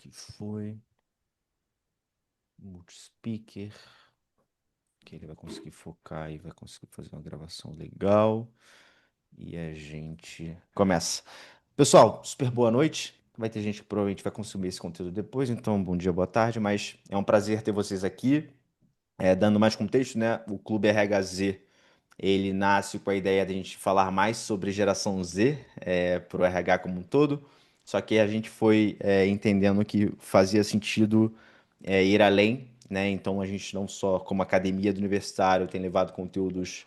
Que foi multispeaker, que ele vai conseguir focar e vai conseguir fazer uma gravação legal. E a gente começa. Pessoal, super boa noite. Vai ter gente que provavelmente vai consumir esse conteúdo depois, então bom dia, boa tarde, mas é um prazer ter vocês aqui. Dando mais contexto, né? O Clube RHZ, ele nasce com a ideia de a gente falar mais sobre geração Z, para o RH como um todo. Só que a gente foi entendendo que fazia sentido ir além, né? Então a gente não só como academia do universitário tem levado conteúdos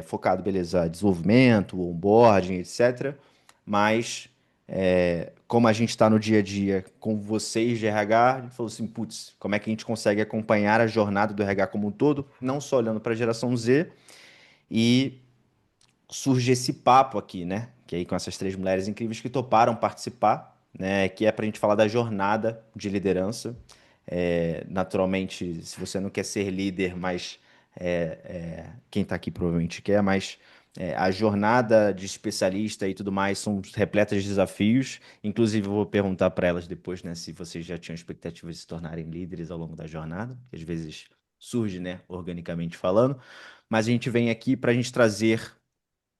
focado, beleza, desenvolvimento, onboarding, etc. Mas como a gente está no dia a dia com vocês de RH, a gente falou assim, putz, como é que a gente consegue acompanhar a jornada do RH como um todo, não só olhando para a geração Z, e surge esse papo aqui, né? Que aí com essas três mulheres incríveis que toparam participar, né? Que é para a gente falar da jornada de liderança. Naturalmente, se você não quer ser líder, mas quem está aqui provavelmente quer, mas a jornada de especialista e tudo mais são repletas de desafios. Inclusive, eu vou perguntar para elas depois, né, se vocês já tinham expectativas de se tornarem líderes ao longo da jornada, que às vezes surge, né, organicamente falando. Mas a gente vem aqui para a gente trazer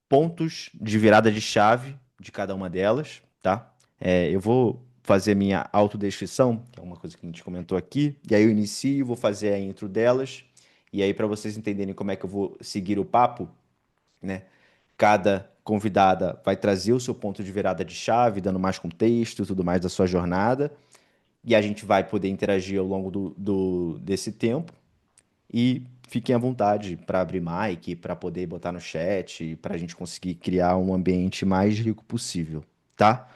pontos de virada de chave de cada uma delas, tá? Eu vou fazer minha autodescrição, que é uma coisa que a gente comentou aqui, e aí eu inicio, vou fazer a intro delas, e aí para vocês entenderem como é que eu vou seguir o papo, né? Cada convidada vai trazer o seu ponto de virada de chave, dando mais contexto e tudo mais da sua jornada, e a gente vai poder interagir ao longo desse tempo. E fiquem à vontade para abrir mic, para poder botar no chat, para a gente conseguir criar um ambiente mais rico possível, tá?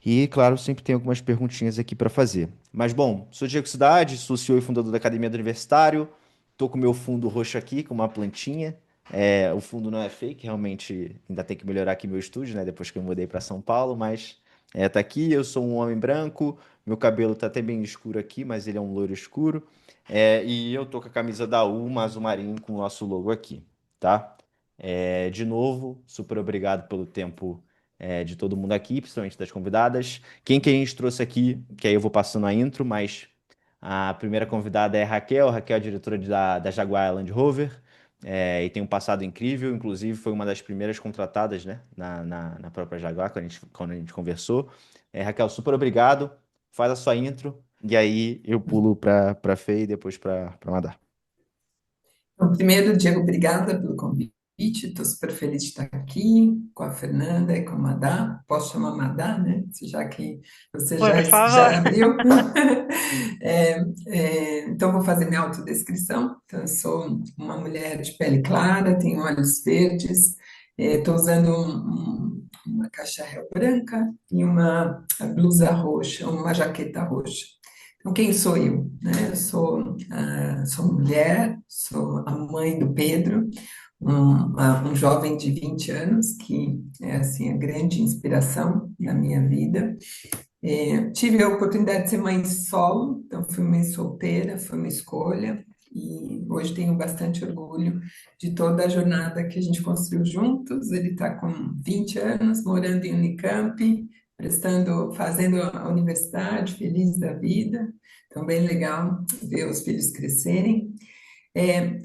E, claro, sempre tem algumas perguntinhas aqui para fazer. Mas, bom, sou Diego Cidade, sou CEO e fundador da Academia do Universitário. Tô com o meu fundo roxo aqui, com uma plantinha. O fundo não é fake, realmente ainda tem que melhorar aqui meu estúdio, né? Depois que eu mudei para São Paulo, mas tá aqui. Eu sou um homem branco, meu cabelo tá até bem escuro aqui, mas ele é um loiro escuro. E eu tô com a camisa da Uma Azul Marinho com o nosso logo aqui, tá? De novo, super obrigado pelo tempo de todo mundo aqui, principalmente das convidadas. Quem que a gente trouxe aqui, que aí eu vou passando a intro, mas a primeira convidada é Raquel. Raquel é diretora da Jaguar Land Rover, e tem um passado incrível, inclusive foi uma das primeiras contratadas, né, na própria Jaguar, quando a gente conversou. Raquel, super obrigado, faz a sua intro, e aí eu pulo para Fê e depois para Madar. Então, primeiro, Diego, obrigada pelo convite. Estou super feliz de estar aqui com a Fernanda e com a Madá. Posso chamar Madá, né? Já que você Por favor. já abriu. Então, vou fazer minha autodescrição. Então, eu sou uma mulher de pele clara, tenho olhos verdes, estou usando uma caixa réu branca e uma blusa roxa, uma jaqueta roxa. Então, quem sou eu? Né? Eu sou mulher, sou a mãe do Pedro, um jovem de 20 anos, que é assim, a grande inspiração na minha vida. Tive a oportunidade de ser mãe solo, então fui mãe solteira, foi uma escolha, e hoje tenho bastante orgulho de toda a jornada que a gente construiu juntos. Ele está com 20 anos, morando em Unicamp, fazendo a universidade, feliz da vida. Então, bem legal ver os filhos crescerem. É,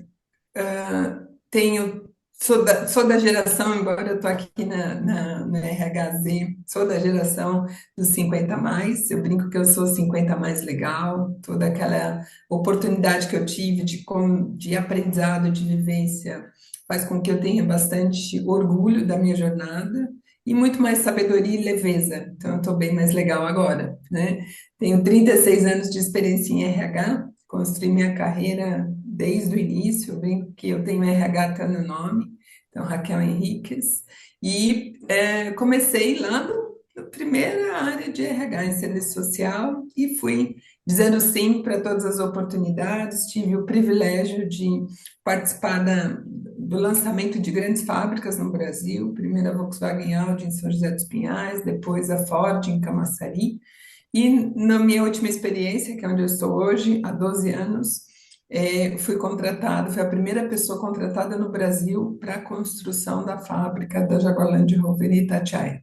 sou da geração, embora eu estou aqui no RHZ, sou da geração dos 50 mais, eu brinco que eu sou 50 mais legal, toda aquela oportunidade que eu tive de aprendizado, de vivência, faz com que eu tenha bastante orgulho da minha jornada e muito mais sabedoria e leveza, então eu estou bem mais legal agora, né? Tenho 36 anos de experiência em RH, construí minha carreira desde o início, eu brinco que eu tenho RH até no nome, então Raquel Henriques, e comecei lá na primeira área de RH em serviço social e fui dizendo sim para todas as oportunidades, tive o privilégio de participar do lançamento de grandes fábricas no Brasil, primeiro a Volkswagen Audi em São José dos Pinhais, depois a Ford em Camaçari, e na minha última experiência, que é onde eu estou hoje, há 12 anos, fui contratada, fui a primeira pessoa contratada no Brasil para a construção da fábrica da Jaguar Land Rover em Itatiaia.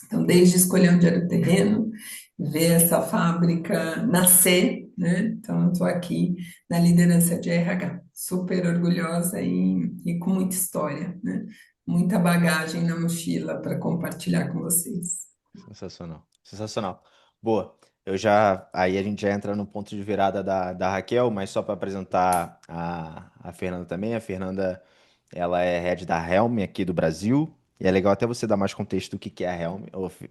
Então, desde escolher onde era o terreno, ver essa fábrica nascer, né? Então, eu estou aqui na liderança de RH, super orgulhosa e com muita história, né? Muita bagagem na mochila para compartilhar com vocês. Sensacional. Sensacional. Boa. Eu já. Aí a gente já entra no ponto de virada da Raquel, mas só para apresentar a Fernanda também. A Fernanda, ela é head da Helm aqui do Brasil. E é legal até você dar mais contexto do que é a Helm,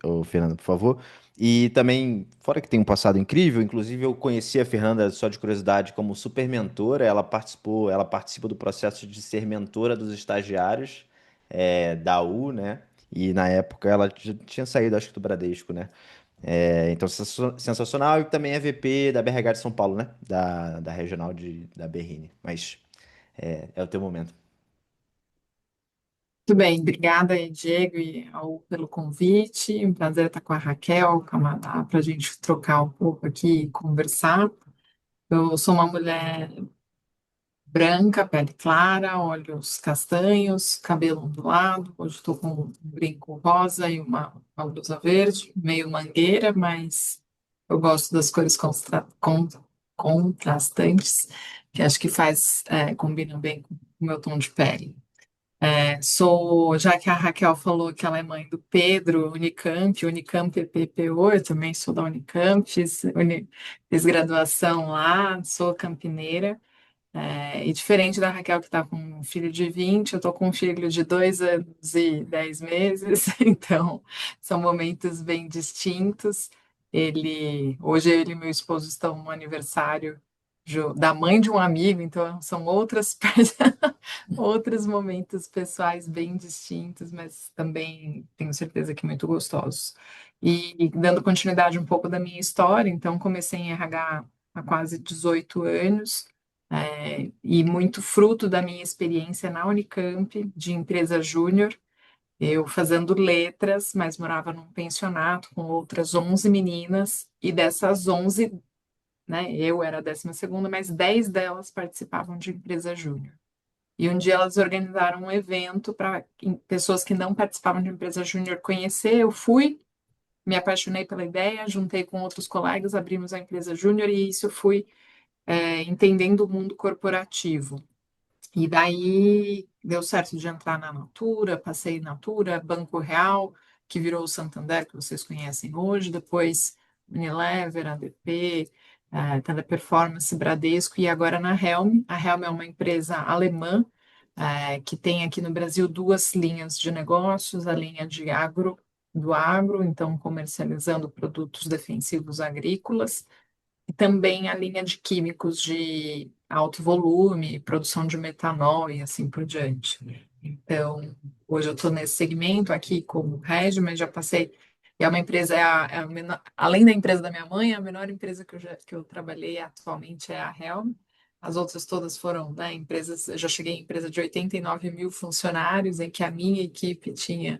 ô Fernanda, por favor. E também, fora que tem um passado incrível, inclusive eu conheci a Fernanda, só de curiosidade, como super mentora. Ela participa do processo de ser mentora dos estagiários da U, né? E na época ela já tinha saído, acho que do Bradesco, né? Então, sensacional. E também é VP da BRH de São Paulo, né? Da regional da Berrini. Mas é o teu momento. Muito bem, obrigada aí, Diego e Raul, pelo convite. Um prazer estar com a Raquel, com a Madá, para a gente trocar um pouco aqui e conversar. Eu sou uma mulher branca, pele clara, olhos castanhos, cabelo ondulado. Hoje estou com um brinco rosa e uma blusa verde, meio mangueira, mas eu gosto das cores contrastantes, que acho que combina bem com o meu tom de pele. Já que a Raquel falou que ela é mãe do Pedro, Unicamp PPO, eu também sou da Unicamp, fiz graduação lá, sou campineira. E diferente da Raquel, que está com um filho de 20, eu estou com um filho de 2 anos e 10 meses, então são momentos bem distintos. Hoje ele e meu esposo estão no aniversário da mãe de um amigo, então são outros momentos pessoais bem distintos, mas também tenho certeza que muito gostosos. E dando continuidade um pouco da minha história, então comecei em RH há quase 18 anos e muito fruto da minha experiência na Unicamp, de empresa júnior, eu fazendo letras, mas morava num pensionato com outras 11 meninas, e dessas 11, né, eu era a 12ª, mas 10 delas participavam de empresa júnior. E um dia elas organizaram um evento para pessoas que não participavam de empresa júnior conhecer, eu fui, me apaixonei pela ideia, juntei com outros colegas, abrimos a empresa júnior, e isso eu fui entendendo o mundo corporativo. E daí deu certo de entrar na Natura, passei Natura, Banco Real, que virou o Santander, que vocês conhecem hoje, depois Unilever, ADP, Teleperformance, Bradesco e agora na Helm. A Helm é uma empresa alemã que tem aqui no Brasil duas linhas de negócios, a linha do agro, então comercializando produtos defensivos agrícolas, e também a linha de químicos de alto volume, produção de metanol e assim por diante. Então, hoje eu estou nesse segmento aqui como head, mas já passei. E é uma empresa, além da empresa da minha mãe, a menor empresa que eu trabalhei atualmente é a Helm. As outras todas foram, né, empresas. Eu já cheguei em empresa de 89 mil funcionários, em que a minha equipe tinha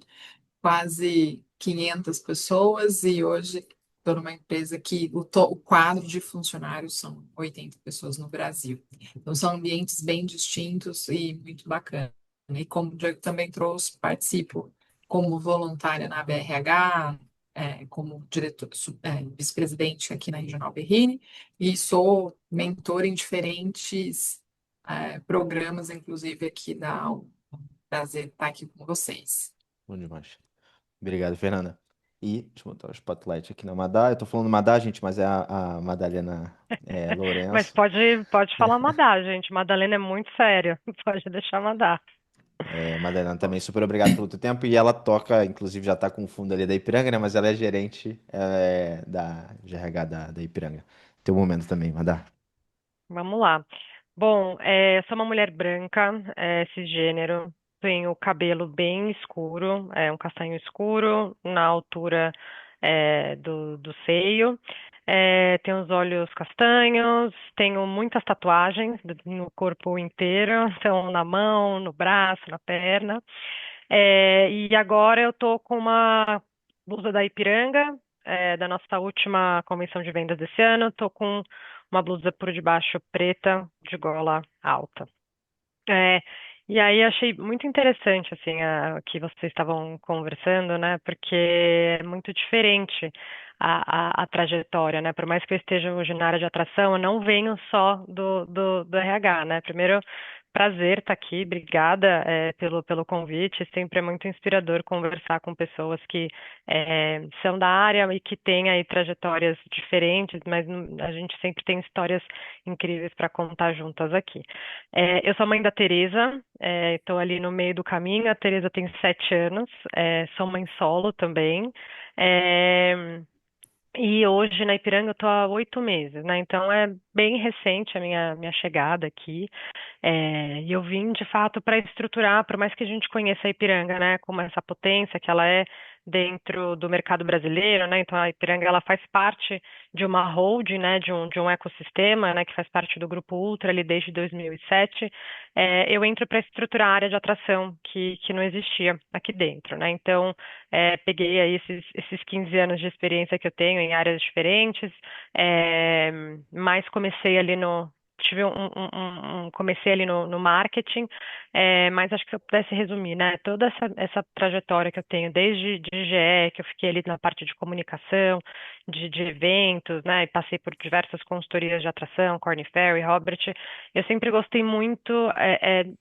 quase 500 pessoas, e hoje estou numa empresa que o quadro de funcionários são 80 pessoas no Brasil. Então, são ambientes bem distintos e muito bacana. E como o Diego também trouxe, participo como voluntária na BRH, como vice-presidente aqui na Regional Berrini, e sou mentora em diferentes programas, inclusive aqui da Aula. Prazer estar aqui com vocês. Bom demais. Obrigado, Fernanda. E deixa eu botar o spotlight aqui na Madá. Eu tô falando Madá, gente, mas é a Madalena Mas Lourenço. pode falar Madá, gente. Madalena é muito séria. Pode deixar Madá. Madalena, também super obrigado pelo teu tempo. E ela toca, inclusive já tá com o fundo ali da Ipiranga, né? Mas ela é gerente de RH da Ipiranga. Teu momento também, Madá. Vamos lá. Bom, sou uma mulher branca, cisgênero, tenho cabelo bem escuro, um castanho escuro, na altura do seio, tenho os olhos castanhos, tenho muitas tatuagens no corpo inteiro, então na mão, no braço, na perna. E agora eu tô com uma blusa da Ipiranga, da nossa última convenção de vendas desse ano, tô com uma blusa por debaixo preta, de gola alta. É, e aí achei muito interessante assim que vocês estavam conversando, né? Porque é muito diferente a trajetória, né? Por mais que eu esteja hoje na área de atração, eu não venho só do RH, né? Primeiro, prazer estar aqui, obrigada pelo convite. Sempre é muito inspirador conversar com pessoas que são da área e que têm aí trajetórias diferentes, mas a gente sempre tem histórias incríveis para contar juntas aqui. Eu sou mãe da Tereza, estou ali no meio do caminho. A Tereza tem 7 anos, sou mãe solo também. É, e hoje na Ipiranga eu estou há 8 meses, né? Então é bem recente a minha chegada aqui. E eu vim de fato para estruturar, por mais que a gente conheça a Ipiranga, né, como essa potência que ela é dentro do mercado brasileiro, né? Então a Ipiranga ela faz parte de uma holding, né, de um ecossistema, né, que faz parte do Grupo Ultra ali desde 2007. Eu entro para estruturar a área de atração que não existia aqui dentro, né? Então peguei aí esses 15 anos de experiência que eu tenho em áreas diferentes, mas comecei ali no tive comecei ali no marketing, mas acho que se eu pudesse resumir, né, toda essa trajetória que eu tenho desde de GE, que eu fiquei ali na parte de comunicação, de eventos, né, e passei por diversas consultorias de atração, Korn Ferry, Robert, eu sempre gostei muito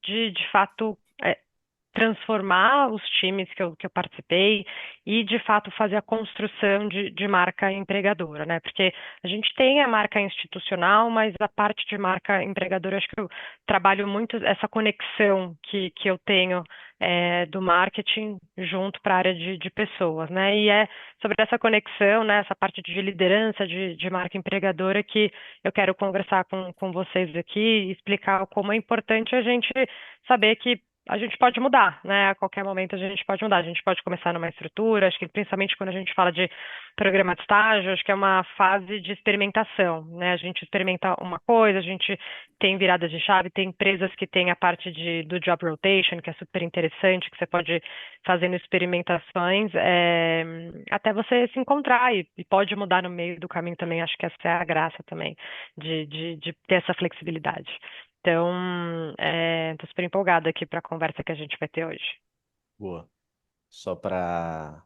de fato transformar os times que eu participei e, de fato, fazer a construção de marca empregadora, né? Porque a gente tem a marca institucional, mas a parte de marca empregadora, acho que eu trabalho muito essa conexão que eu tenho do marketing junto para a área de pessoas, né? E é sobre essa conexão, né? Essa parte de liderança de marca empregadora que eu quero conversar com vocês aqui e explicar como é importante a gente saber que a gente pode mudar, né? A qualquer momento a gente pode mudar. A gente pode começar numa estrutura, acho que principalmente quando a gente fala de programa de estágio, acho que é uma fase de experimentação, né? A gente experimenta uma coisa, a gente tem viradas de chave, tem empresas que têm a parte do job rotation, que é super interessante, que você pode fazendo experimentações, até você se encontrar e pode mudar no meio do caminho também. Acho que essa é a graça também de ter essa flexibilidade. Então, estou super empolgada aqui para a conversa que a gente vai ter hoje. Boa. Só para.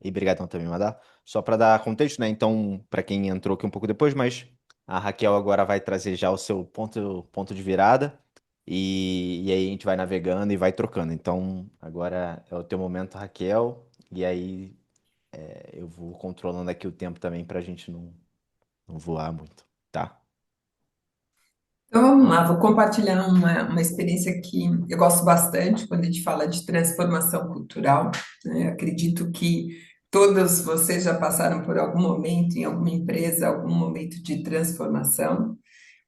E brigadão também, Madá. Só para dar contexto, né? Então, para quem entrou aqui um pouco depois, mas a Raquel agora vai trazer já o seu ponto de virada. E aí a gente vai navegando e vai trocando. Então, agora é o teu momento, Raquel. E aí eu vou controlando aqui o tempo também para a gente não voar muito, tá? Então vamos lá, vou compartilhar uma experiência que eu gosto bastante quando a gente fala de transformação cultural, né? Acredito que todos vocês já passaram por algum momento em alguma empresa, algum momento de transformação,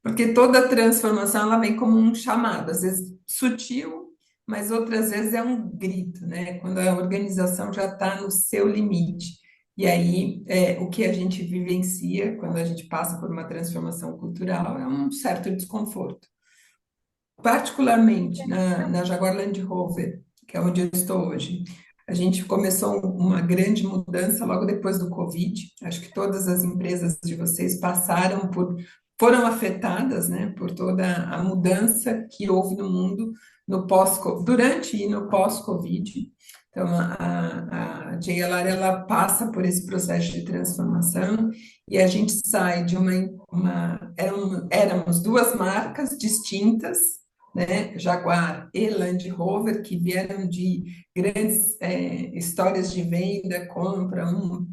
porque toda transformação ela vem como um chamado, às vezes sutil, mas outras vezes é um grito, né? Quando a organização já está no seu limite. E aí, o que a gente vivencia quando a gente passa por uma transformação cultural é um certo desconforto. Particularmente na Jaguar Land Rover, que é onde eu estou hoje, a gente começou uma grande mudança logo depois do Covid. Acho que todas as empresas de vocês foram afetadas, né, por toda a mudança que houve no mundo durante e no pós-Covid. Então, a JLR ela passa por esse processo de transformação e a gente sai de éramos duas marcas distintas, né, Jaguar e Land Rover, que vieram de grandes histórias de venda, compra,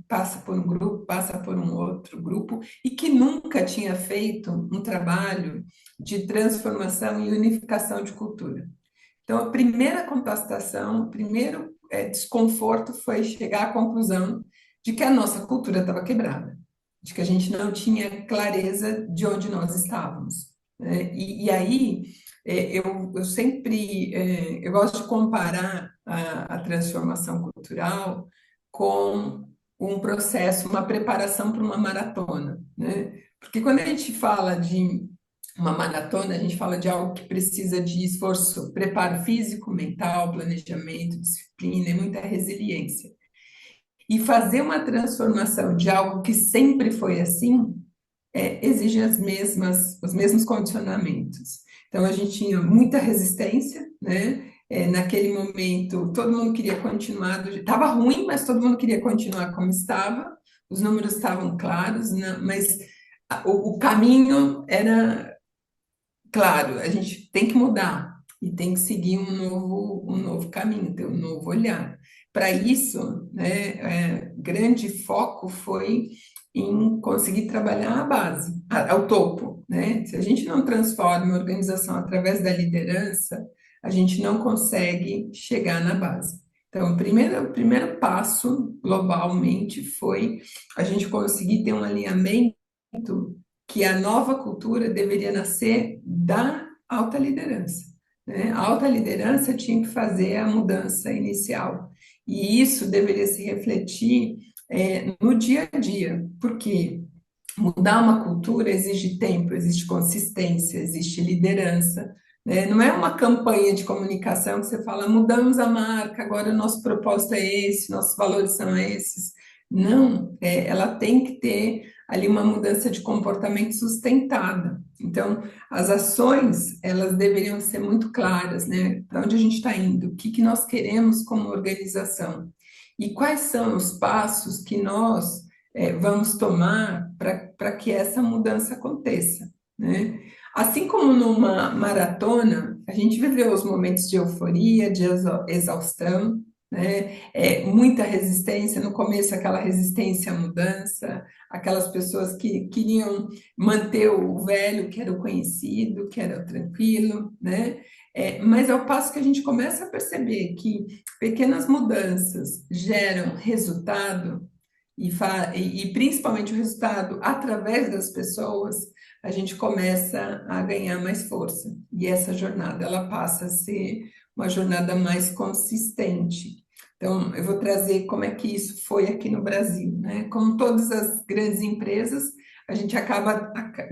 passa por um grupo, passa por um outro grupo, e que nunca tinha feito um trabalho de transformação e unificação de cultura. Então, a primeira contestação, o primeiro desconforto foi chegar à conclusão de que a nossa cultura estava quebrada, de que a gente não tinha clareza de onde nós estávamos, né? E aí, eu sempre eu gosto de comparar a transformação cultural com um processo, uma preparação para uma maratona, né? Porque quando a gente fala de uma maratona, a gente fala de algo que precisa de esforço, preparo físico, mental, planejamento, disciplina e muita resiliência. E fazer uma transformação de algo que sempre foi assim exige os mesmos condicionamentos. Então, a gente tinha muita resistência, né? Naquele momento, todo mundo queria continuar, estava ruim, mas todo mundo queria continuar como estava. os números estavam claros, né, mas o caminho era claro, a gente tem que mudar e tem que seguir um novo caminho, ter um novo olhar. Para isso, né, grande foco foi em conseguir trabalhar a base, ao topo, né? Se a gente não transforma a organização através da liderança, a gente não consegue chegar na base. Então, o primeiro passo, globalmente, foi a gente conseguir ter um alinhamento que a nova cultura deveria nascer da alta liderança, né? A alta liderança tinha que fazer a mudança inicial. E isso deveria se refletir no dia a dia, porque mudar uma cultura exige tempo, exige consistência, existe liderança, né? Não é uma campanha de comunicação que você fala, mudamos a marca, agora o nosso propósito é esse, nossos valores são esses. Não, ela tem que ter ali uma mudança de comportamento sustentada. Então, as ações, elas deveriam ser muito claras, né? Para onde a gente está indo, o que nós queremos como organização e quais são os passos que nós vamos tomar para que essa mudança aconteça, né? Assim como numa maratona, a gente viveu os momentos de euforia, de exaustão, né? Muita resistência, no começo aquela resistência à mudança, aquelas pessoas que queriam manter o velho, que era o conhecido, que era o tranquilo, né? Mas ao passo que a gente começa a perceber que pequenas mudanças geram resultado, e principalmente o resultado através das pessoas, a gente começa a ganhar mais força. E essa jornada, ela passa a ser uma jornada mais consistente. Então, eu vou trazer como é que isso foi aqui no Brasil, né? Como todas as grandes empresas, a gente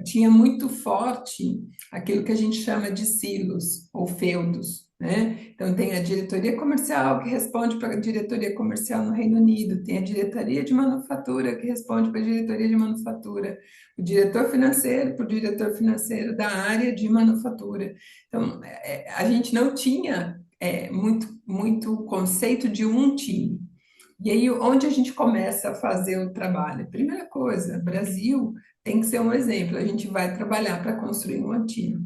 tinha muito forte aquilo que a gente chama de silos ou feudos, né? Então, tem a diretoria comercial que responde para a diretoria comercial no Reino Unido, tem a diretoria de manufatura que responde para a diretoria de manufatura, o diretor financeiro para o diretor financeiro da área de manufatura. Então, a gente não tinha muito conceito de um time. E aí, onde a gente começa a fazer o trabalho? Primeira coisa, Brasil tem que ser um exemplo, a gente vai trabalhar para construir um time.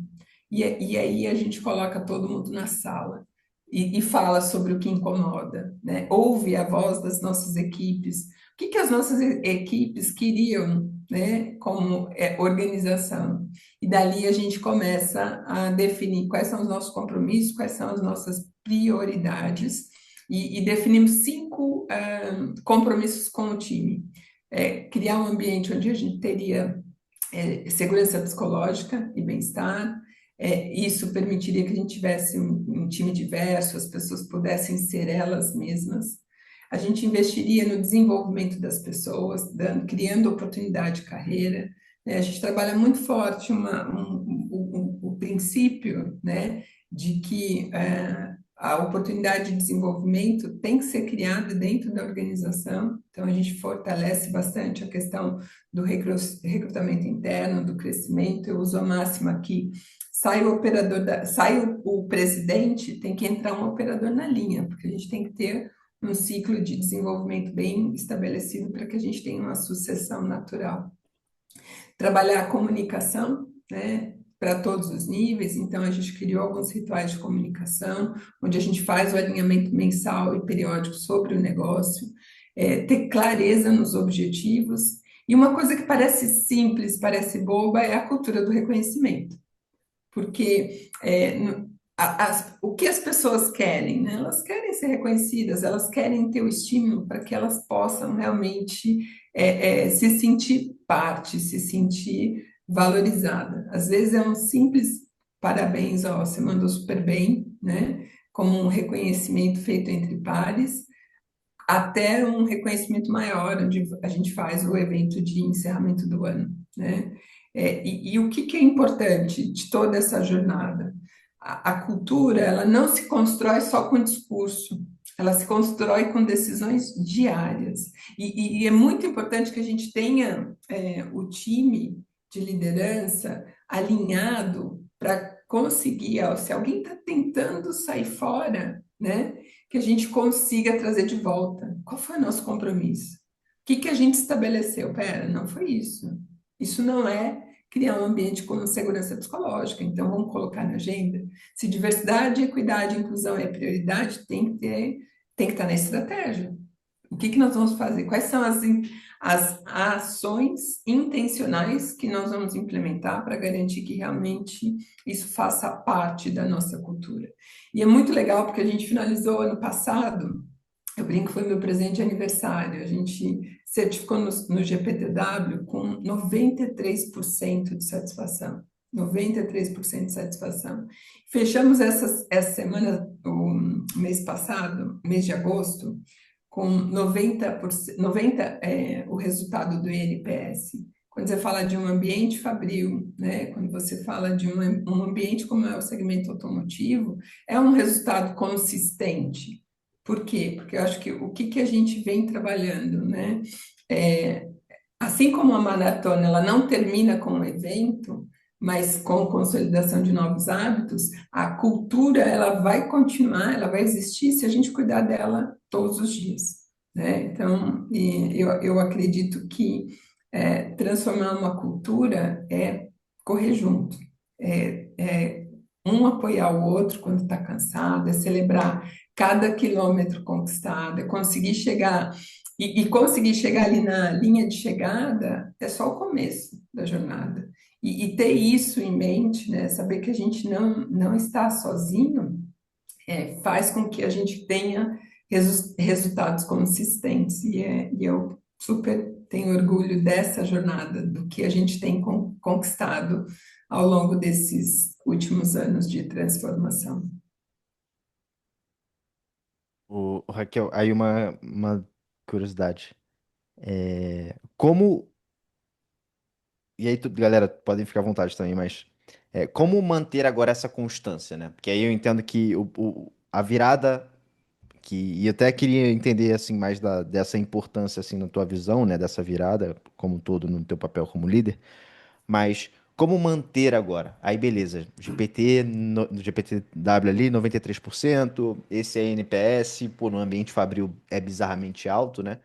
E aí a gente coloca todo mundo na sala e fala sobre o que incomoda, né? Ouve a voz das nossas equipes. O que as nossas equipes queriam, né, como organização? E dali a gente começa a definir quais são os nossos compromissos, quais são as nossas prioridades, e definimos 5 compromissos com o time. Criar um ambiente onde a gente teria segurança psicológica e bem-estar. Isso permitiria que a gente tivesse um time diverso, as pessoas pudessem ser elas mesmas. A gente investiria no desenvolvimento das pessoas, criando oportunidade de carreira, né? A gente trabalha muito forte o princípio, né, de que a oportunidade de desenvolvimento tem que ser criada dentro da organização. Então, a gente fortalece bastante a questão do recrutamento interno, do crescimento. Eu uso a máxima aqui: sai o presidente, tem que entrar um operador na linha, porque a gente tem que ter um ciclo de desenvolvimento bem estabelecido para que a gente tenha uma sucessão natural. Trabalhar a comunicação, né, para todos os níveis. Então, a gente criou alguns rituais de comunicação, onde a gente faz o alinhamento mensal e periódico sobre o negócio, ter clareza nos objetivos. E uma coisa que parece simples, parece boba, é a cultura do reconhecimento. Porque o que as pessoas querem, né? Elas querem ser reconhecidas, elas querem ter o estímulo para que elas possam realmente se sentir parte, se sentir valorizada. Às vezes é um simples parabéns, ó, você mandou super bem, né? Como um reconhecimento feito entre pares, até um reconhecimento maior, onde a gente faz o evento de encerramento do ano, né? E o que é importante de toda essa jornada? A cultura, ela não se constrói só com discurso, ela se constrói com decisões diárias. E é muito importante que a gente tenha o time de liderança alinhado para conseguir, ó, se alguém está tentando sair fora, né, que a gente consiga trazer de volta. Qual foi o nosso compromisso? que a gente estabeleceu? Pera, não foi isso. Isso não é criar um ambiente com segurança psicológica. Então, vamos colocar na agenda. Se diversidade, equidade e inclusão é prioridade, tem que estar na estratégia. O que nós vamos fazer? Quais são as ações intencionais que nós vamos implementar para garantir que realmente isso faça parte da nossa cultura? E é muito legal porque a gente finalizou ano passado, eu brinco, foi meu presente de aniversário. A gente certificou no GPTW com 93% de satisfação. 93% de satisfação. Fechamos essa semana, o mês passado, mês de agosto, com 90%, 90 o resultado do NPS. Quando você fala de um ambiente fabril, né, quando você fala de um ambiente como é o segmento automotivo, é um resultado consistente. Por quê? Porque eu acho que o que a gente vem trabalhando, né? É, assim como a maratona, ela não termina com um evento, mas com consolidação de novos hábitos, a cultura, ela vai continuar, ela vai existir se a gente cuidar dela todos os dias, né? Então, eu acredito que transformar uma cultura é correr junto, um apoiar o outro quando está cansado, é celebrar cada quilômetro conquistado, é conseguir chegar e conseguir chegar ali na linha de chegada é só o começo da jornada. E ter isso em mente, né, saber que a gente não está sozinho, faz com que a gente tenha resultados consistentes. E eu super tenho orgulho dessa jornada, do que a gente tem conquistado ao longo desses últimos anos de transformação. Raquel, aí uma curiosidade. Como, e aí, galera, podem ficar à vontade também, mas como manter agora essa constância, né? Porque aí eu entendo que a virada, e eu até queria entender assim mais dessa importância assim na tua visão, né? Dessa virada como um todo no teu papel como líder. Mas como manter agora? Aí beleza, GPT, no GPTW ali, 93%, esse é NPS, pô, no ambiente fabril é bizarramente alto, né?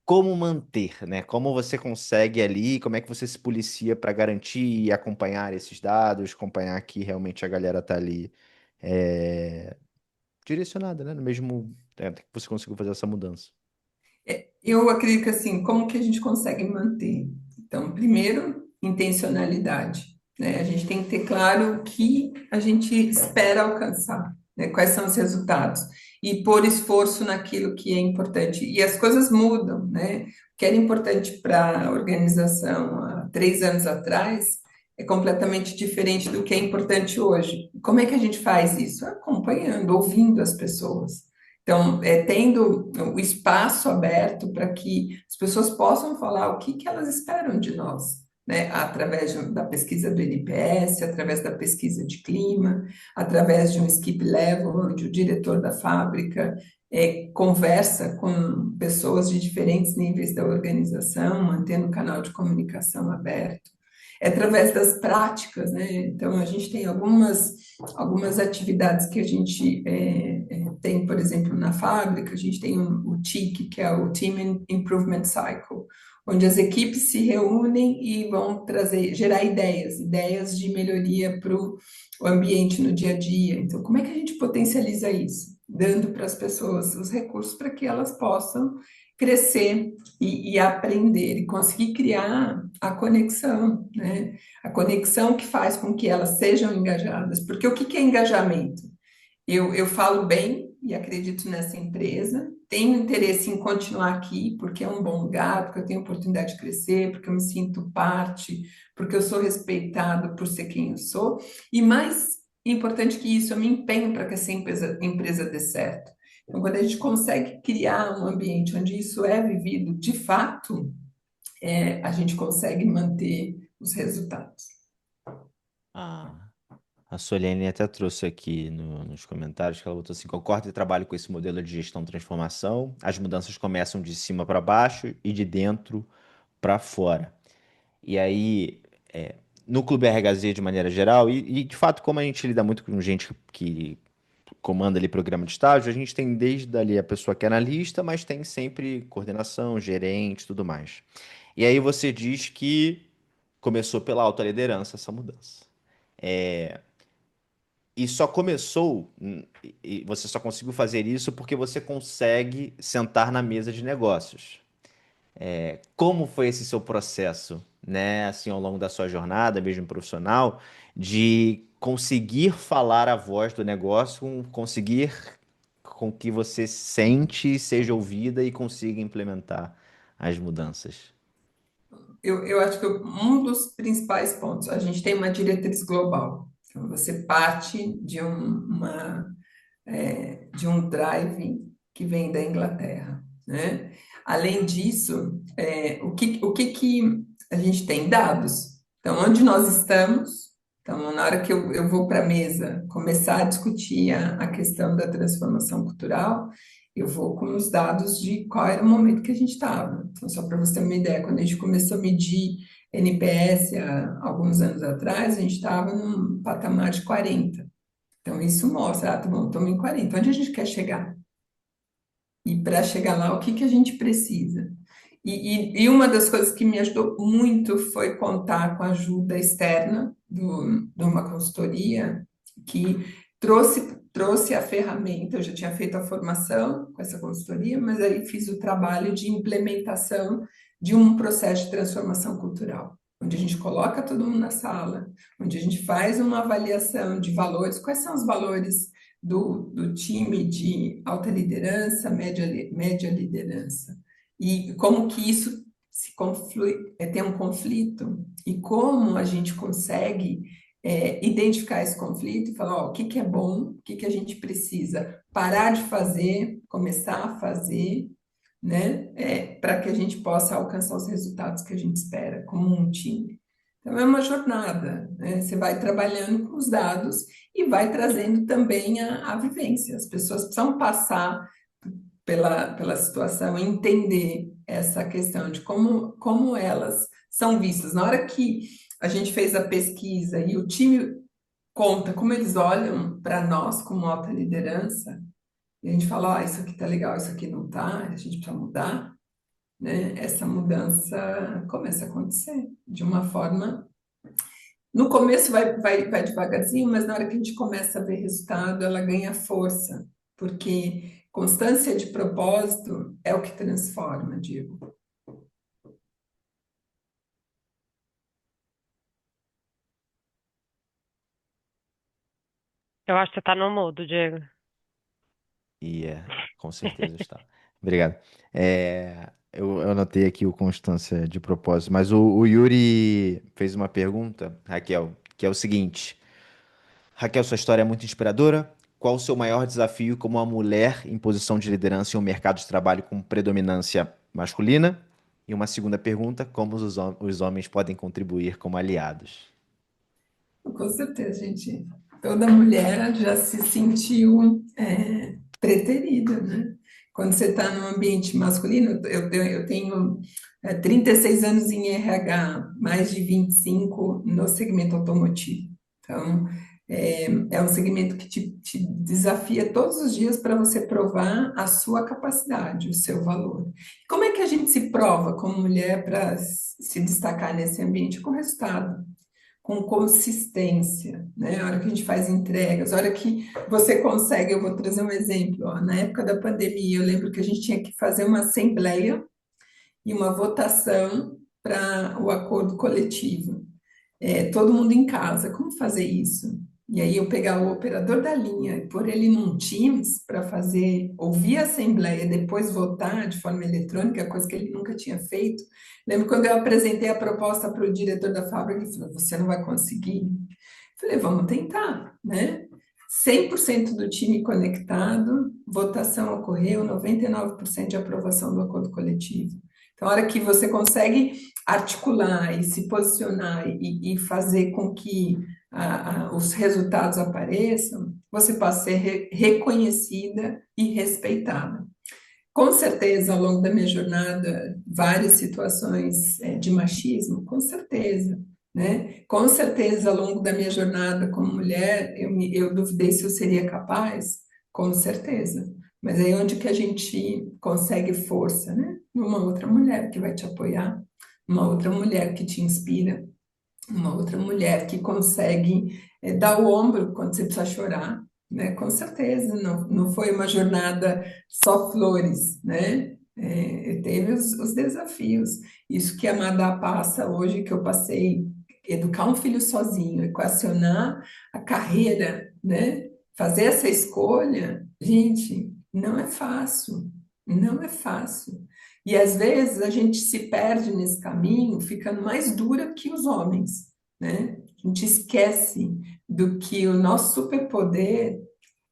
Como manter, né? Como você consegue ali, como é que você se policia para garantir e acompanhar esses dados, acompanhar que realmente a galera tá ali é, direcionada, né? No mesmo tempo que você conseguiu fazer essa mudança. Eu acredito que assim, como que a gente consegue manter? Então, primeiro, intencionalidade, né? A gente tem que ter claro o que a gente espera alcançar, né? Quais são os resultados e pôr esforço naquilo que é importante. E as coisas mudam, né? O que era importante para a organização há 3 anos atrás é completamente diferente do que é importante hoje. Como é que a gente faz isso? Acompanhando, ouvindo as pessoas. Então, tendo o espaço aberto para que as pessoas possam falar o que elas esperam de nós, né? Através da pesquisa do NPS, através da pesquisa de clima, através de um skip level, onde o diretor da fábrica conversa com pessoas de diferentes níveis da organização, mantendo o canal de comunicação aberto. É através das práticas, né? Então, a gente tem algumas atividades que a gente tem, por exemplo, na fábrica, a gente tem o TIC, que é o Team Improvement Cycle, onde as equipes se reúnem e vão gerar ideias de melhoria para o ambiente no dia a dia. Então, como é que a gente potencializa isso? Dando para as pessoas os recursos para que elas possam crescer e aprender e conseguir criar a conexão, né? A conexão que faz com que elas sejam engajadas. Porque o que é engajamento? Eu falo bem e acredito nessa empresa, tenho interesse em continuar aqui, porque é um bom lugar, porque eu tenho oportunidade de crescer, porque eu me sinto parte, porque eu sou respeitado por ser quem eu sou, e mais importante que isso, eu me empenho para que essa empresa dê certo. Então, quando a gente consegue criar um ambiente onde isso é vivido de fato, a gente consegue manter os resultados. Ah, a Solene até trouxe aqui nos comentários que ela botou assim: concordo e trabalho com esse modelo de gestão-transformação. As mudanças começam de cima para baixo e de dentro para fora. E aí, no Clube RHZ de maneira geral, e de fato, como a gente lida muito com gente que comanda ali programa de estágio, a gente tem desde ali a pessoa que é analista, mas tem sempre coordenação, gerente, tudo mais. E aí você diz que começou pela alta liderança essa mudança. E só começou, e você só conseguiu fazer isso porque você consegue sentar na mesa de negócios. Como foi esse seu processo, né, assim, ao longo da sua jornada, mesmo profissional, de conseguir falar a voz do negócio, conseguir com que você sente, seja ouvida e consiga implementar as mudanças? Eu acho que um dos principais pontos, a gente tem uma diretriz global. Então, você parte de um drive que vem da Inglaterra, né? Além disso, o que a gente tem? Dados. Então, onde nós estamos? Então, na hora que eu vou para a mesa começar a discutir a questão da transformação cultural, eu vou com os dados de qual era o momento que a gente estava. Então, só para você ter uma ideia, quando a gente começou a medir NPS há alguns anos atrás, a gente estava num patamar de 40. Então, isso mostra, tá bom, estamos em 40. Onde a gente quer chegar? E para chegar lá, o que que a gente precisa? E uma das coisas que me ajudou muito foi contar com a ajuda externa de uma consultoria que trouxe a ferramenta. Eu já tinha feito a formação com essa consultoria, mas aí fiz o trabalho de implementação de um processo de transformação cultural, onde a gente coloca todo mundo na sala, onde a gente faz uma avaliação de valores, quais são os valores do time de alta liderança, média liderança, e como que isso tem um conflito, e como a gente consegue identificar esse conflito e falar, ó, o que que é bom, o que que a gente precisa parar de fazer, começar a fazer, né, para que a gente possa alcançar os resultados que a gente espera como um time. Então, é uma jornada, né? Você vai trabalhando com os dados e vai trazendo também a vivência. As pessoas precisam passar pela situação e entender essa questão de como elas são vistas. Na hora que a gente fez a pesquisa e o time conta como eles olham para nós como alta liderança, e a gente fala, isso aqui tá legal, isso aqui não tá, a gente precisa mudar, né? Essa mudança começa a acontecer de uma forma. No começo vai devagarzinho, mas na hora que a gente começa a ver resultado, ela ganha força, porque constância de propósito é o que transforma, Diego. Eu acho que você tá no mudo, Diego. E com certeza está. Obrigado. Eu anotei aqui o constância de propósito, mas o Yuri fez uma pergunta, Raquel, que é o seguinte: Raquel, sua história é muito inspiradora. Qual o seu maior desafio como uma mulher em posição de liderança em um mercado de trabalho com predominância masculina? E uma segunda pergunta: como os homens podem contribuir como aliados? Com certeza, gente. Toda mulher já se sentiu preterida, né? Quando você está num ambiente masculino, eu tenho 36 anos em RH, mais de 25 no segmento automotivo. Então, é um segmento que te desafia todos os dias para você provar a sua capacidade, o seu valor. Como é que a gente se prova como mulher para se destacar nesse ambiente? Com resultado, com consistência, né? A hora que a gente faz entregas, a hora que você consegue, eu vou trazer um exemplo, ó, na época da pandemia, eu lembro que a gente tinha que fazer uma assembleia e uma votação para o acordo coletivo. Todo mundo em casa, como fazer isso? E aí eu pegar o operador da linha e pôr ele num Teams para ouvir a assembleia, depois votar de forma eletrônica, coisa que ele nunca tinha feito. Lembro quando eu apresentei a proposta para o diretor da fábrica, ele falou, você não vai conseguir. Falei, vamos tentar, né? 100% do time conectado, votação ocorreu, 99% de aprovação do acordo coletivo. Então, a hora que você consegue articular e se posicionar e fazer com que os resultados apareçam, você passa a ser reconhecida e respeitada. Com certeza, ao longo da minha jornada, várias situações de machismo, com certeza, né? Com certeza, ao longo da minha jornada como mulher, eu duvidei se eu seria capaz, com certeza. Mas aí onde que a gente consegue força, né? Numa outra mulher que vai te apoiar, uma outra mulher que te inspira, uma outra mulher que consegue dar o ombro quando você precisa chorar, né? Com certeza, não foi uma jornada só flores, né? Teve os desafios. Isso que a Madá passa hoje, que eu passei, educar um filho sozinho, equacionar a carreira, né? Fazer essa escolha, gente, não é fácil, não é fácil. E às vezes a gente se perde nesse caminho, ficando mais dura que os homens, né? A gente esquece do que o nosso superpoder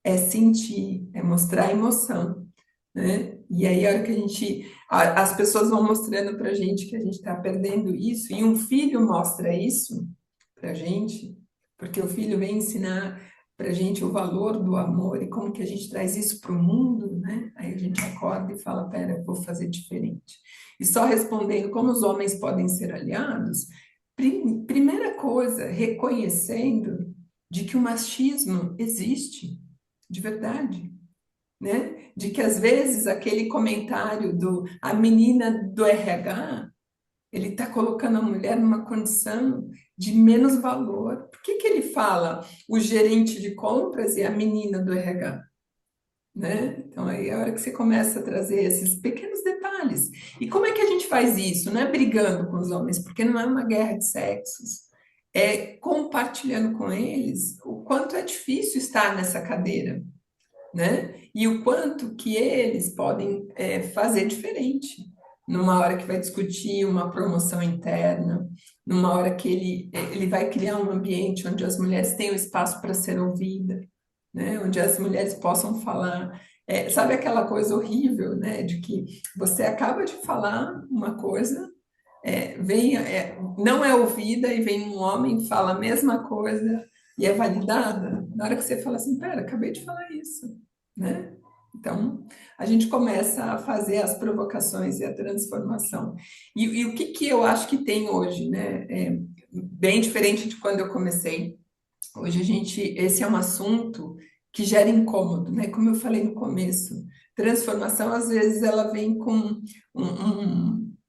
é sentir, é mostrar emoção, né? E aí, a hora que as pessoas vão mostrando para a gente que a gente está perdendo isso, e um filho mostra isso para a gente, porque o filho vem ensinar para a gente o valor do amor e como que a gente traz isso para o mundo, né? Aí a gente acorda e fala, pera, eu vou fazer diferente. E só respondendo como os homens podem ser aliados, primeira coisa, reconhecendo de que o machismo existe, de verdade, né? De que às vezes aquele comentário do a menina do RH, ele está colocando a mulher numa condição de menos valor. Por que que ele fala o gerente de compras e a menina do RH? Né? Então, aí é a hora que você começa a trazer esses pequenos detalhes. E como é que a gente faz isso? Não é brigando com os homens, porque não é uma guerra de sexos. É compartilhando com eles o quanto é difícil estar nessa cadeira, né? E o quanto que eles podem fazer diferente numa hora que vai discutir uma promoção interna, numa hora que ele vai criar um ambiente onde as mulheres tenham espaço para ser ouvidas, né? Onde as mulheres possam falar. Sabe aquela coisa horrível, né? De que você acaba de falar uma coisa, não é ouvida e vem um homem e fala a mesma coisa e é validada. Na hora que você fala assim, pera, acabei de falar isso, né? Então, a gente começa a fazer as provocações e a transformação. E o que que eu acho que tem hoje, né? Bem diferente de quando eu comecei. Hoje esse é um assunto que gera incômodo, né? Como eu falei no começo, transformação às vezes ela vem com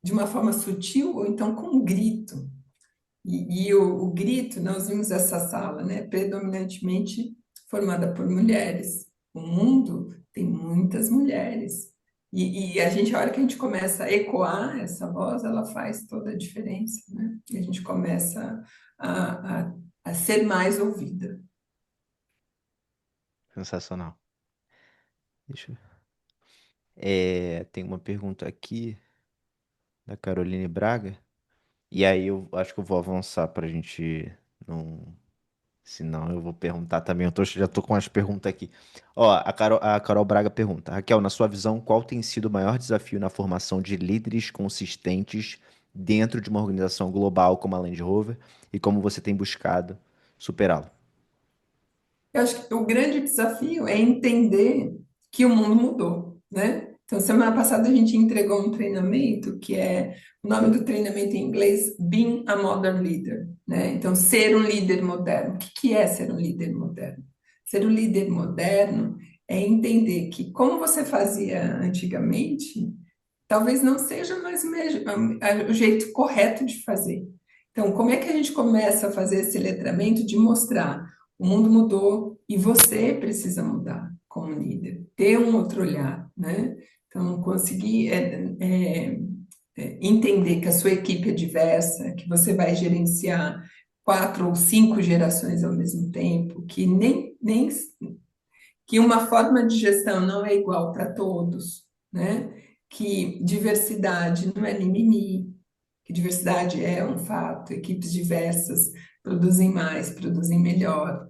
de uma forma sutil ou então com um grito. E o grito, nós vimos essa sala, né? Predominantemente formada por mulheres. O mundo tem muitas mulheres. E a hora que a gente começa a ecoar essa voz, ela faz toda a diferença, né? E a gente começa a ser mais ouvida. Sensacional. Deixa eu... tem uma pergunta aqui da Caroline Braga. E aí eu acho que eu vou avançar pra gente não. Senão eu vou perguntar também. Já tô com as perguntas aqui. Ó, a Carol Braga pergunta: Raquel, na sua visão, qual tem sido o maior desafio na formação de líderes consistentes dentro de uma organização global como a Land Rover e como você tem buscado superá-lo? Eu acho que o grande desafio é entender que o mundo mudou, né? Então, semana passada a gente entregou um treinamento o nome do treinamento em inglês, Being a Modern Leader, né? Então, ser um líder moderno. O que que é ser um líder moderno? Ser um líder moderno é entender que como você fazia antigamente, talvez não seja mais o jeito correto de fazer. Então, como é que a gente começa a fazer esse letramento de mostrar o mundo mudou e você precisa mudar como líder, ter um outro olhar, né? Então, conseguir entender que a sua equipe é diversa, que você vai gerenciar 4 ou 5 gerações ao mesmo tempo, que nem que uma forma de gestão não é igual para todos, né? Que diversidade não é mimimi, que diversidade é um fato, equipes diversas produzem mais, produzem melhor.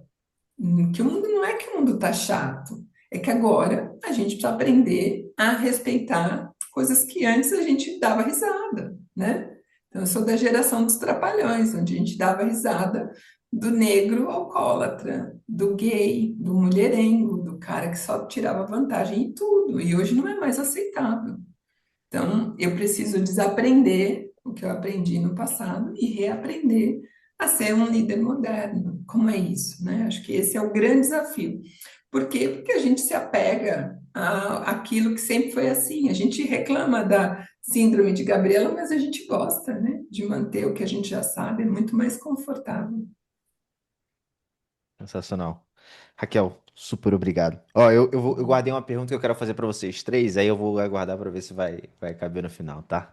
Que o mundo não é que o mundo está chato, é que agora a gente precisa aprender a respeitar coisas que antes a gente dava risada, né? Então, eu sou da geração dos trapalhões, onde a gente dava risada do negro alcoólatra, do gay, do mulherengo, do cara que só tirava vantagem em tudo, e hoje não é mais aceitável. Então, eu preciso desaprender o que eu aprendi no passado e reaprender a ser um líder moderno. Como é isso, né? Acho que esse é o grande desafio. Por quê? Porque a gente se apega àquilo que sempre foi assim. A gente reclama da síndrome de Gabriela, mas a gente gosta, né, de manter o que a gente já sabe, é muito mais confortável. Sensacional. Raquel, super obrigado. Ó, eu guardei uma pergunta que eu quero fazer para vocês três, aí eu vou aguardar para ver se vai caber no final, tá?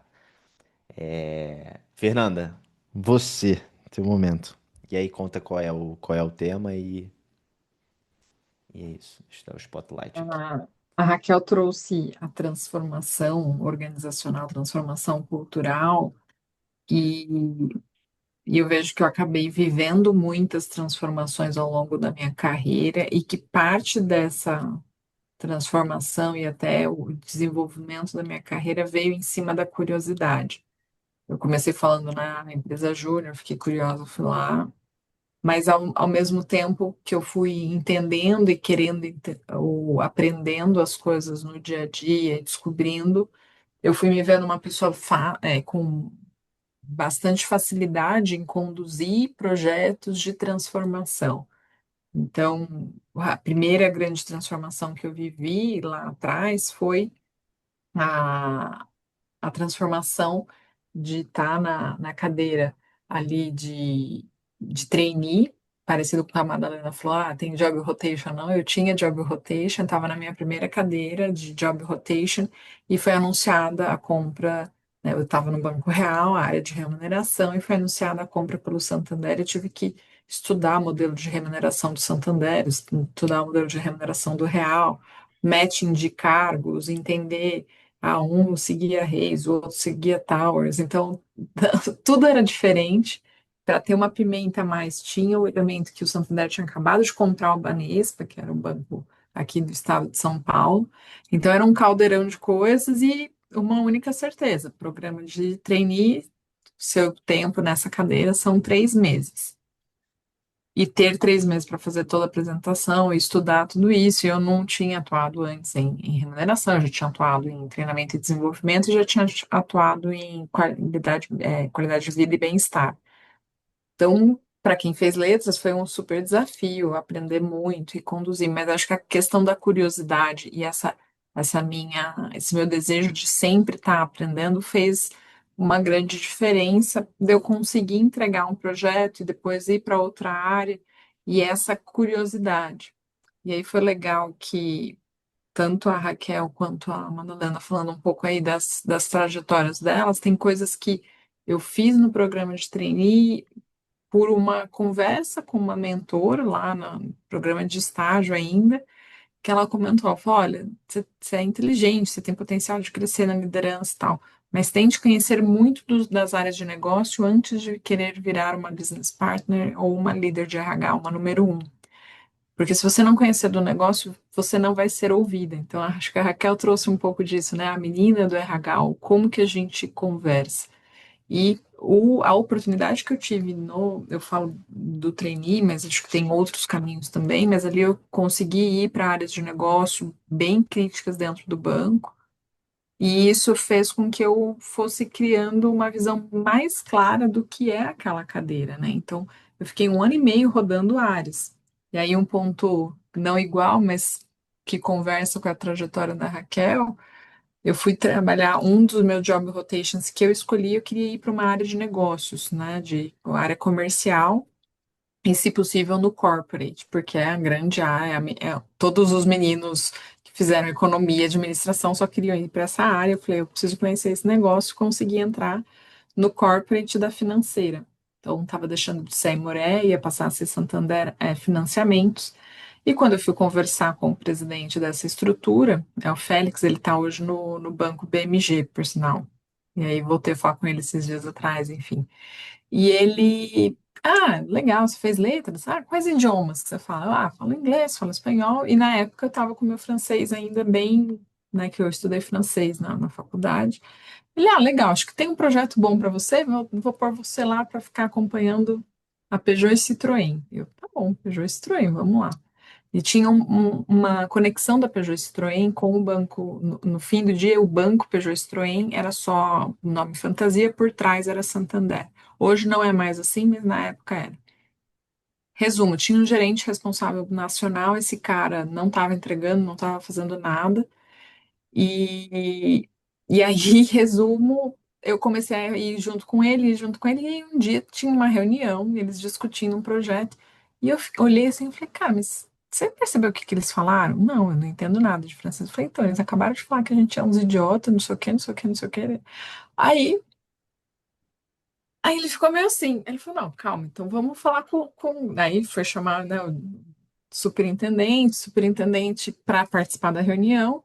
Fernanda, você, teu momento. E aí conta qual é o tema e é isso. Está o spotlight aqui. A Raquel trouxe a transformação organizacional, transformação cultural, e, e eu vejo que eu acabei vivendo muitas transformações ao longo da minha carreira e que parte dessa transformação e até o desenvolvimento da minha carreira veio em cima da curiosidade. Eu comecei falando na empresa júnior, fiquei curiosa, fui lá, mas ao mesmo tempo que eu fui entendendo e querendo ou aprendendo as coisas no dia a dia, descobrindo, eu fui me vendo uma pessoa com bastante facilidade em conduzir projetos de transformação. Então, a primeira grande transformação que eu vivi lá atrás foi a a transformação de estar na cadeira ali de trainee, parecido com o que a Madalena falou, tem job rotation, não, eu tinha job rotation, estava na minha primeira cadeira de job rotation e foi anunciada a compra, né, eu estava no Banco Real, a área de remuneração, e foi anunciada a compra pelo Santander, eu tive que estudar o modelo de remuneração do Santander, estudar o modelo de remuneração do Real, matching de cargos, entender um seguia Reis, o outro seguia Towers, então tudo era diferente. Para ter uma pimenta a mais, tinha o elemento que o Santander tinha acabado de comprar o Banespa, que era um banco aqui do estado de São Paulo. Então era um caldeirão de coisas e uma única certeza: programa de trainee, seu tempo nessa cadeira são 3 meses e ter 3 meses para fazer toda a apresentação e estudar tudo isso. E eu não tinha atuado antes em remuneração, eu já tinha atuado em treinamento e desenvolvimento e já tinha atuado em qualidade de vida e bem-estar. Então, para quem fez letras, foi um super desafio aprender muito e conduzir, mas acho que a questão da curiosidade e esse meu desejo de sempre estar aprendendo fez uma grande diferença de eu conseguir entregar um projeto e depois ir para outra área e essa curiosidade. E aí foi legal que tanto a Raquel quanto a Madalena falando um pouco aí das trajetórias delas, tem coisas que eu fiz no programa de trainee por uma conversa com uma mentora lá no programa de estágio ainda, que ela comentou, ela falou, olha, você é inteligente, você tem potencial de crescer na liderança e tal, mas tente conhecer muito das áreas de negócio antes de querer virar uma business partner ou uma líder de RH, uma número um. Porque se você não conhecer do negócio, você não vai ser ouvida. Então, acho que a Raquel trouxe um pouco disso, né? A menina do RH, como que a gente conversa. E a oportunidade que eu tive eu falo do trainee, mas acho que tem outros caminhos também, mas ali eu consegui ir para áreas de negócio bem críticas dentro do banco, e isso fez com que eu fosse criando uma visão mais clara do que é aquela cadeira, né? Então, eu fiquei 1 ano e meio rodando áreas. E aí, um ponto não igual, mas que conversa com a trajetória da Raquel, eu fui trabalhar um dos meus job rotations que eu escolhi, eu queria ir para uma área de negócios, né, de uma área comercial, e se possível no corporate, porque é a grande área, todos os meninos que fizeram economia e administração só queriam ir para essa área. Eu falei, eu preciso conhecer esse negócio, consegui entrar no corporate da financeira. Então, estava deixando de ser Imoré, ia passar a ser Santander Financiamentos. E quando eu fui conversar com o presidente dessa estrutura, é o Félix, ele está hoje no banco BMG, por sinal. E aí voltei a falar com ele esses dias atrás, enfim. E ele, legal, você fez letras? Quais idiomas que você fala? Falo inglês, falo espanhol. E na época eu estava com meu francês ainda bem, né, que eu estudei francês na faculdade. Ele, legal, acho que tem um projeto bom para você, vou pôr você lá para ficar acompanhando a Peugeot e Citroën. Eu, tá bom, Peugeot e Citroën, vamos lá. E tinha uma conexão da Peugeot Citroën com o banco. No fim do dia, o banco Peugeot Citroën era só o nome fantasia, por trás era Santander. Hoje não é mais assim, mas na época era. Resumo, tinha um gerente responsável nacional, esse cara não estava entregando, não estava fazendo nada. E, e aí, resumo, eu comecei a ir junto com ele, e aí um dia tinha uma reunião, eles discutindo um projeto, e eu olhei assim e falei, cara, mas você percebeu o que que eles falaram? Não, eu não entendo nada de francês. Eu falei, então, eles acabaram de falar que a gente é uns idiotas, não sei o quê, não sei o quê, não sei o quê. Aí, aí ele ficou meio assim, ele falou, não, calma, então vamos falar com... Aí foi chamar, né, o superintendente para participar da reunião.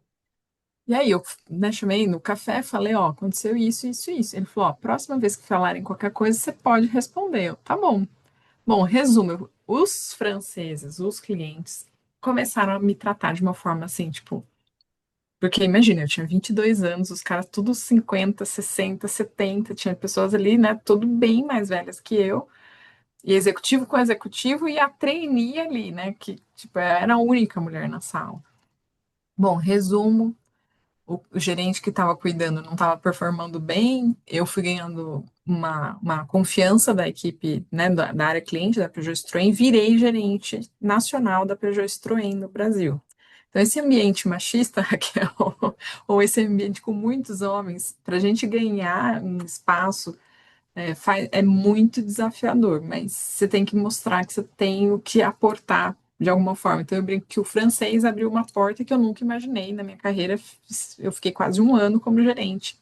E aí eu, né, chamei no café, falei, ó, aconteceu isso, isso, isso. Ele falou, ó, próxima vez que falarem qualquer coisa, você pode responder. Eu, tá bom. Bom, resumo, os franceses, os clientes, começaram a me tratar de uma forma assim, tipo, porque imagina, eu tinha 22 anos, os caras tudo 50, 60, 70, tinha pessoas ali, né, tudo bem mais velhas que eu, e executivo com executivo, e a trainee ali, né, que, tipo, era a única mulher na sala. Bom, resumo, o gerente que estava cuidando não estava performando bem, eu fui ganhando uma confiança da equipe, né, da área cliente da Peugeot Citroën, virei gerente nacional da Peugeot Citroën no Brasil. Então, esse ambiente machista, Raquel, ou esse ambiente com muitos homens, para a gente ganhar um espaço é muito desafiador, mas você tem que mostrar que você tem o que aportar de alguma forma. Então, eu brinco que o francês abriu uma porta que eu nunca imaginei na minha carreira. Eu fiquei quase um ano como gerente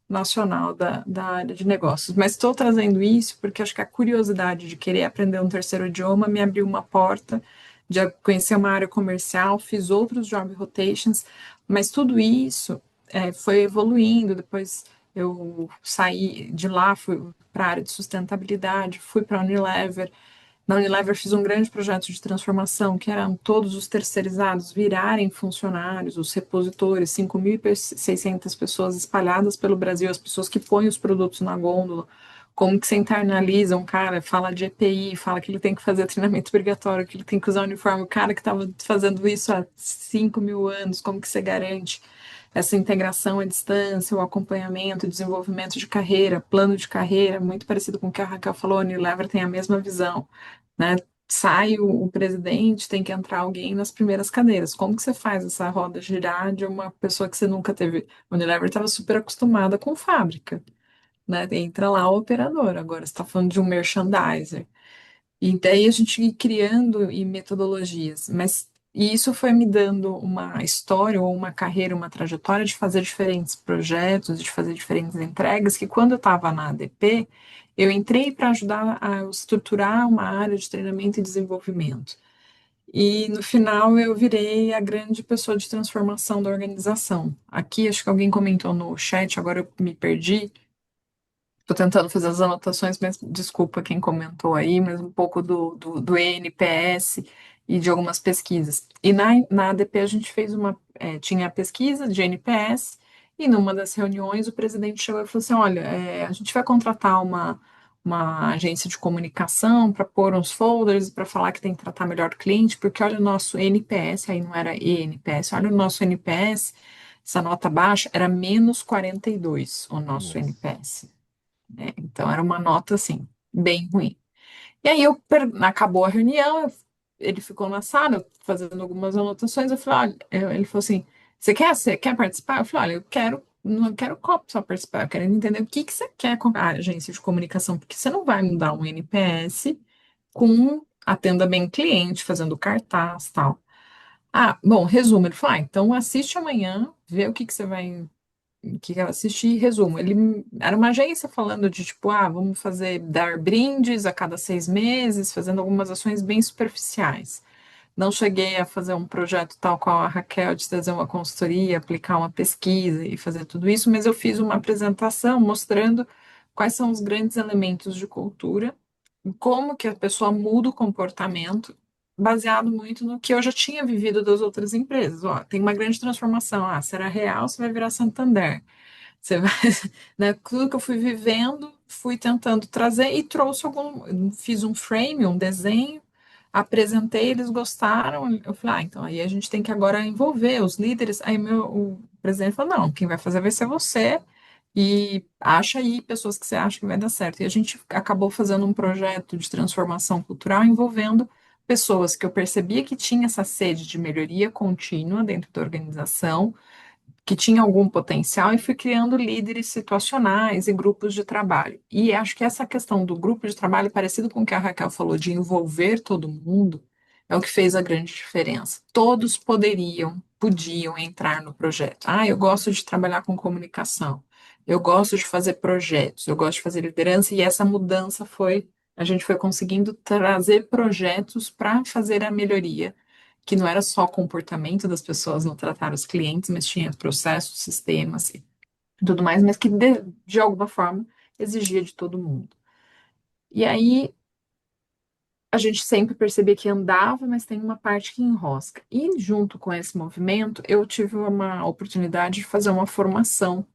nacional da área de negócios. Mas estou trazendo isso porque acho que a curiosidade de querer aprender um terceiro idioma me abriu uma porta de conhecer uma área comercial, fiz outros job rotations, mas tudo isso foi evoluindo. Depois eu saí de lá, fui para a área de sustentabilidadade, fui para a Unilever. Na Unilever fiz um grande projeto de transformação, que eram todos os terceirizados virarem funcionários, os repositores, 5.600 pessoas espalhadas pelo Brasil, as pessoas que põem os produtos na gôndola, como que você internaliza um cara, fala de EPI, fala que ele tem que fazer treinamento obrigatório, que ele tem que usar uniforme, o cara que estava fazendo isso há 5.000 anos, como que você garante essa integração à distância, o acompanhamento, o desenvolvimento de carreira, plano de carreira, muito parecido com o que a Raquel falou, a Unilever tem a mesma visão, né? Sai o presidente, tem que entrar alguém nas primeiras cadeiras. Como que você faz essa roda girar de uma pessoa que você nunca teve? A Unilever estava super acostumada com fábrica, né? Entra lá o operador, agora você está falando de um merchandiser. E daí a gente ir criando e metodologias, mas e isso foi me dando uma história ou uma carreira, uma trajetória de fazer diferentes projetos, de fazer diferentes entregas, que quando eu estava na ADP, eu entrei para ajudar a estruturar uma área de treinamento e desenvolvimento. E no final eu virei a grande pessoa de transformação da organização. Aqui, acho que alguém comentou no chat, agora eu me perdi. Estou tentando fazer as anotações, mas desculpa quem comentou aí, mas um pouco do ENPS e de algumas pesquisas. E na ADP a gente fez tinha a pesquisa de NPS, e numa das reuniões o presidente chegou e falou assim: olha, a gente vai contratar uma agência de comunicação para pôr uns folders para falar que tem que tratar melhor o cliente, porque olha o nosso NPS, aí não era ENPS, olha o nosso NPS, essa nota baixa era -42, o nosso Nossa. NPS, né? Então era uma nota assim, bem ruim. E aí acabou a reunião, ele ficou na sala fazendo algumas anotações. Eu falei, olha, ele falou assim: você quer participar? Eu falei, olha, eu quero, não quero só participar, eu quero entender o que que você quer com a agência de comunicação, porque você não vai mudar um NPS com atenda bem cliente, fazendo cartaz, tal. Ah, bom, resumo, ele falou, então assiste amanhã, vê o que que você vai que eu assisti, resumo, ele era uma agência falando de tipo, vamos dar brindes a cada 6 meses, fazendo algumas ações bem superficiais. Não cheguei a fazer um projeto tal qual a Raquel, de trazer uma consultoria, aplicar uma pesquisa e fazer tudo isso, mas eu fiz uma apresentação mostrando quais são os grandes elementos de cultura, e como que a pessoa muda o comportamento, baseado muito no que eu já tinha vivido das outras empresas. Ó, tem uma grande transformação. Será real, você vai virar Santander. Você vai, né, tudo que eu fui vivendo, fui tentando trazer e trouxe fiz um frame, um desenho, apresentei, eles gostaram. Eu falei, então aí a gente tem que agora envolver os líderes. Aí o presidente falou, não, quem vai fazer vai ser você. E acha aí pessoas que você acha que vai dar certo. E a gente acabou fazendo um projeto de transformação cultural envolvendo pessoas que eu percebia que tinha essa sede de melhoria contínua dentro da organização, que tinha algum potencial, e fui criando líderes situacionais e grupos de trabalho. E acho que essa questão do grupo de trabalho, parecido com o que a Raquel falou, de envolver todo mundo, é o que fez a grande diferença. Todos podiam entrar no projeto. Ah, eu gosto de trabalhar com comunicação, eu gosto de fazer projetos, eu gosto de fazer liderança, e essa mudança a gente foi conseguindo trazer projetos para fazer a melhoria, que não era só comportamento das pessoas no tratar os clientes, mas tinha processos, sistemas e tudo mais, mas que de alguma forma exigia de todo mundo. E aí a gente sempre percebia que andava, mas tem uma parte que enrosca. E junto com esse movimento, eu tive uma oportunidade de fazer uma formação,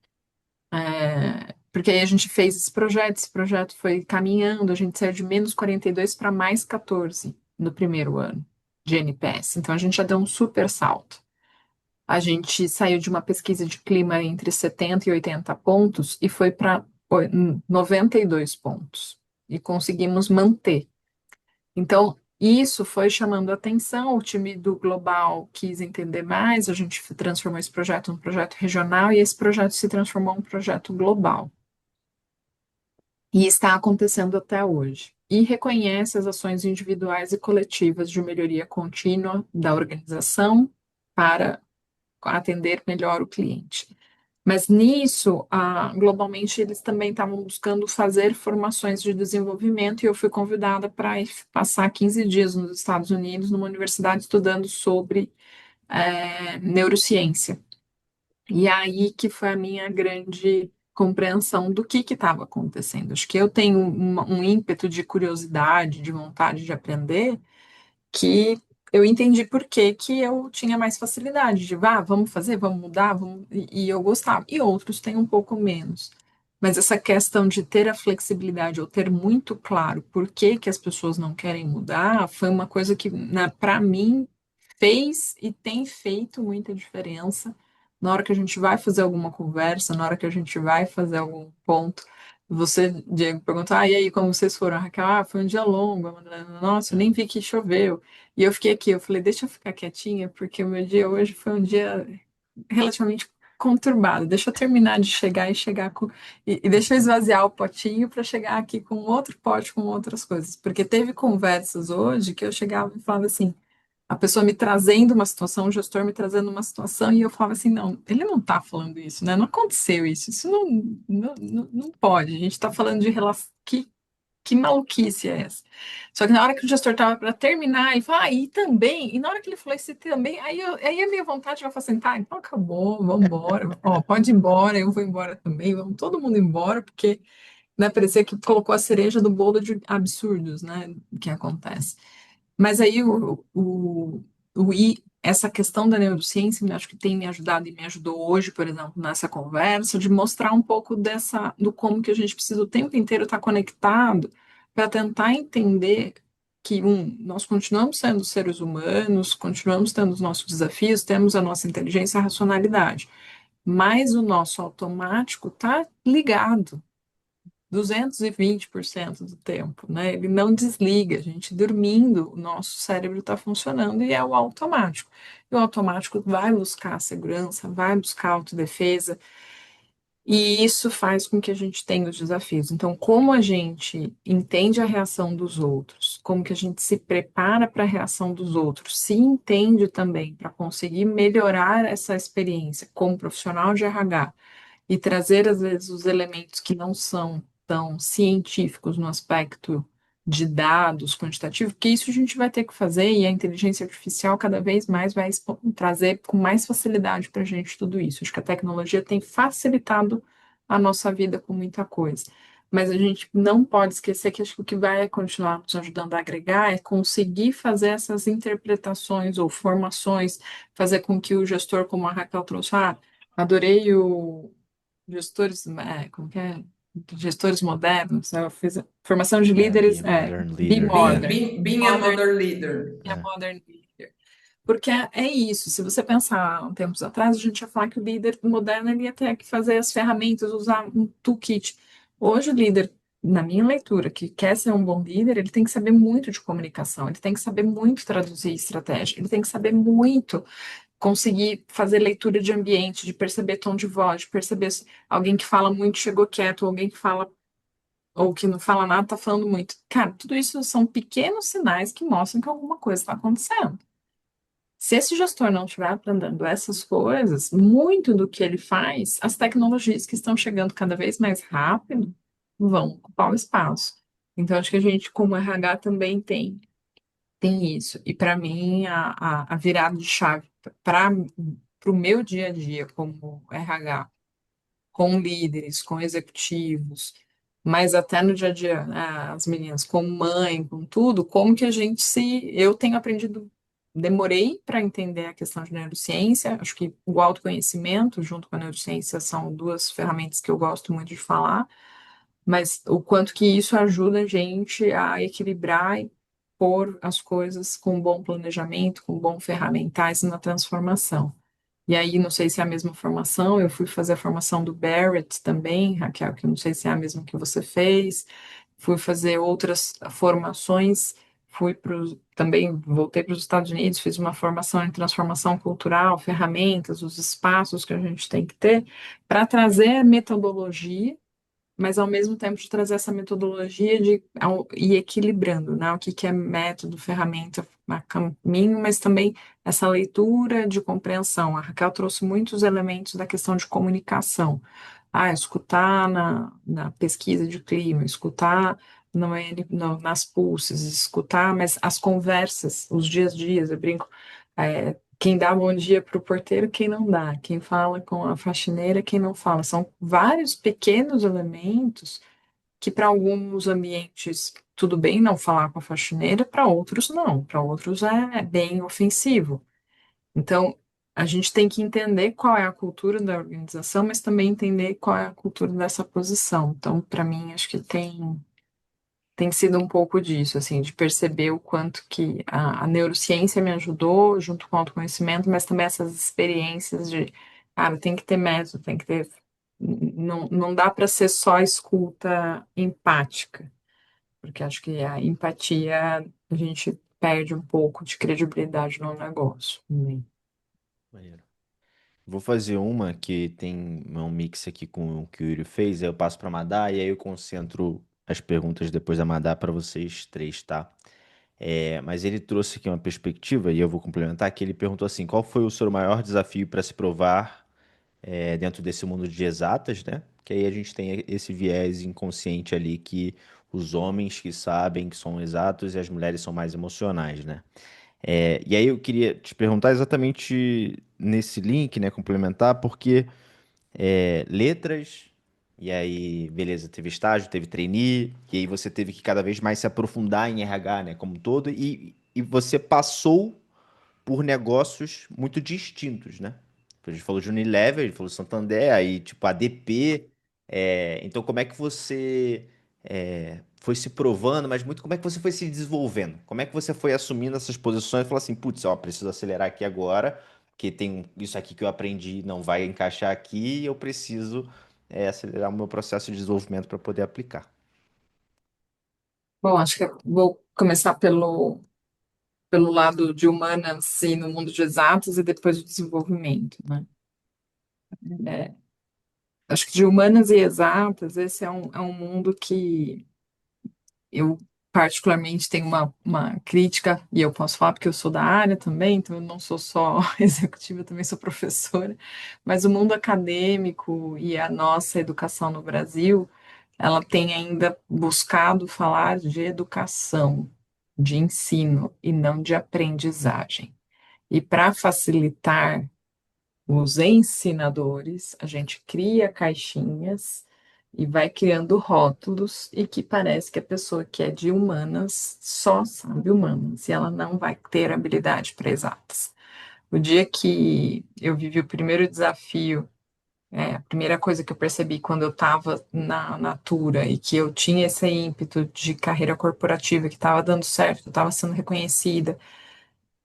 porque aí a gente fez esse projeto foi caminhando, a gente saiu de menos 42 para mais 14 no primeiro ano de NPS. Então a gente já deu um super salto. A gente saiu de uma pesquisa de clima entre 70 e 80 pontos e foi para 92 pontos. E conseguimos manter. Então, isso foi chamando a atenção, o time do Global quis entender mais, a gente transformou esse projeto num projeto regional e esse projeto se transformou em um projeto global. E está acontecendo até hoje. E reconhece as ações individuais e coletivas de melhoria contínua da organização para atender melhor o cliente. Mas nisso, globalmente, eles também estavam buscando fazer formações de desenvolvimento e eu fui convidada para passar 15 dias nos Estados Unidos, numa universidade, estudando sobre neurociência. E aí que foi a minha grande compreensão do que estava acontecendo. Acho que eu tenho um ímpeto de curiosidade, de vontade de aprender, que eu entendi por que que eu tinha mais facilidade de, vamos fazer, vamos mudar, e eu gostava. E outros têm um pouco menos. Mas essa questão de ter a flexibilidade ou ter muito claro por que que as pessoas não querem mudar foi uma coisa que, para mim, fez e tem feito muita diferença na hora que a gente vai fazer alguma conversa, na hora que a gente vai fazer algum ponto. Você, Diego, perguntou, e aí, como vocês foram? A Raquel, foi um dia longo. A Madalena, nossa, eu nem vi que choveu. E eu fiquei aqui, eu falei, deixa eu ficar quietinha, porque o meu dia hoje foi um dia relativamente conturbado. Deixa eu terminar de chegar e chegar com. E deixa eu esvaziar o potinho para chegar aqui com outro pote com outras coisas. Porque teve conversas hoje que eu chegava e falava assim, a pessoa me trazendo uma situação, o gestor me trazendo uma situação, e eu falava assim, não, ele não está falando isso, né? Não aconteceu isso, isso não pode. A gente está falando de relação. Que maluquice é essa? Só que na hora que o gestor estava para terminar, ele falou, e também, e na hora que ele falou esse também, aí a minha vontade vai falar assim, tá, então acabou, vamos embora, pode ir embora, eu vou embora também, vamos todo mundo embora, porque, né, parecia que colocou a cereja do bolo de absurdos, né, que acontece. Mas aí essa questão da neurociência, acho que tem me ajudado e me ajudou hoje, por exemplo, nessa conversa, de mostrar um pouco do como que a gente precisa o tempo inteiro estar conectado para tentar entender que, nós continuamos sendo seres humanos, continuamos tendo os nossos desafios, temos a nossa inteligência e a racionalidade, mas o nosso automático está ligado 220% do tempo, né? Ele não desliga, a gente dormindo, o nosso cérebro está funcionando e é o automático. E o automático vai buscar a segurança, vai buscar a autodefesa, e isso faz com que a gente tenha os desafios. Então, como a gente entende a reação dos outros, como que a gente se prepara para a reação dos outros, se entende também para conseguir melhorar essa experiência como profissional de RH, e trazer, às vezes, os elementos que não são tão científicos no aspecto de dados quantitativos, porque isso a gente vai ter que fazer e a inteligência artificial cada vez mais vai trazer com mais facilidade para a gente tudo isso. Acho que a tecnologia tem facilitado a nossa vida com muita coisa. Mas a gente não pode esquecer que acho que o que vai continuar nos ajudando a agregar é conseguir fazer essas interpretações ou formações, fazer com que o gestor, como a Raquel trouxe, adorei o gestores, como que é? Gestores modernos, né? Eu fiz a formação de líderes, Be a modern be leader. modern, Being a mother leader. be a modern leader. Porque é isso, se você pensar há tempos atrás, a gente ia falar que o líder moderno ele ia ter que fazer as ferramentas, usar um toolkit. Hoje o líder na minha leitura, que quer ser um bom líder, ele tem que saber muito de comunicação, ele tem que saber muito traduzir estratégia, ele tem que saber muito conseguir fazer leitura de ambiente, de perceber tom de voz, de perceber se alguém que fala muito chegou quieto, ou alguém que fala ou que não fala nada tá falando muito. Cara, tudo isso são pequenos sinais que mostram que alguma coisa está acontecendo. Se esse gestor não estiver aprendendo essas coisas, muito do que ele faz, as tecnologias que estão chegando cada vez mais rápido vão ocupar o espaço. Então, acho que a gente, como RH, também tem isso. E para mim, a virada de chave para o meu dia a dia como RH, com líderes, com executivos, mas até no dia a dia, né, as meninas, como mãe, com tudo, como que a gente se. Eu tenho aprendido, demorei para entender a questão de neurociência, acho que o autoconhecimento, junto com a neurociência, são duas ferramentas que eu gosto muito de falar, mas o quanto que isso ajuda a gente a equilibrar e pôr as coisas com bom planejamento, com bom ferramentais na transformação. E aí, não sei se é a mesma formação, eu fui fazer a formação do Barrett também, Raquel, que eu não sei se é a mesma que você fez, fui fazer outras formações, também voltei para os Estados Unidos, fiz uma formação em transformação cultural, ferramentas, os espaços que a gente tem que ter, para trazer metodologia, mas ao mesmo tempo de trazer essa metodologia ir equilibrando, né? O que que é método, ferramenta, caminho, mas também essa leitura de compreensão. A Raquel trouxe muitos elementos da questão de comunicação. Escutar na pesquisa de clima, escutar nas pulses, escutar, mas as conversas, os dias a dias, eu brinco, quem dá bom dia para o porteiro, quem não dá, quem fala com a faxineira, quem não fala. São vários pequenos elementos que para alguns ambientes tudo bem não falar com a faxineira, para outros não, para outros é bem ofensivo. Então, a gente tem que entender qual é a cultura da organização, mas também entender qual é a cultura dessa posição. Então, para mim, acho que tem sido um pouco disso, assim, de perceber o quanto que a neurociência me ajudou, junto com o autoconhecimento, mas também essas experiências de, cara, tem que ter método, tem que ter. Não dá para ser só escuta empática, porque acho que a empatia a gente perde um pouco de credibilidade no negócio, né? Maneiro. Vou fazer uma que tem um mix aqui com o que o Yuri fez, aí eu passo para Madá e aí eu concentro as perguntas depois da Madá para vocês três, tá? Mas ele trouxe aqui uma perspectiva, e eu vou complementar, que ele perguntou assim, qual foi o seu maior desafio para se provar dentro desse mundo de exatas, né? Que aí a gente tem esse viés inconsciente ali que os homens que sabem que são exatos e as mulheres são mais emocionais, né? E aí eu queria te perguntar exatamente nesse link, né, complementar, porque letras, e aí, beleza, teve estágio, teve trainee, e aí você teve que cada vez mais se aprofundar em RH, né, como um todo, e você passou por negócios muito distintos, né? A gente falou de Unilever, a gente falou de Santander, aí tipo ADP. Então, como é que você foi se provando, mas muito como é que você foi se desenvolvendo? Como é que você foi assumindo essas posições e falou assim, putz, ó, preciso acelerar aqui agora, porque tem isso aqui que eu aprendi não vai encaixar aqui, e eu preciso acelerar o meu processo de desenvolvimento para poder aplicar. Bom, acho que eu vou começar pelo lado de humanas e no mundo de exatos e depois o desenvolvimento, né? É, acho que de humanas e exatas, esse é um mundo que eu particularmente tenho uma crítica, e eu posso falar porque eu sou da área também, então eu não sou só executiva, eu também sou professora, mas o mundo acadêmico e a nossa educação no Brasil, ela tem ainda buscado falar de educação, de ensino e não de aprendizagem. E para facilitar os ensinadores, a gente cria caixinhas e vai criando rótulos e que parece que a pessoa que é de humanas só sabe humanas e ela não vai ter habilidade para exatas. O dia que eu vivi o primeiro desafio, a primeira coisa que eu percebi quando eu estava na Natura e que eu tinha esse ímpeto de carreira corporativa, que estava dando certo, que eu estava sendo reconhecida,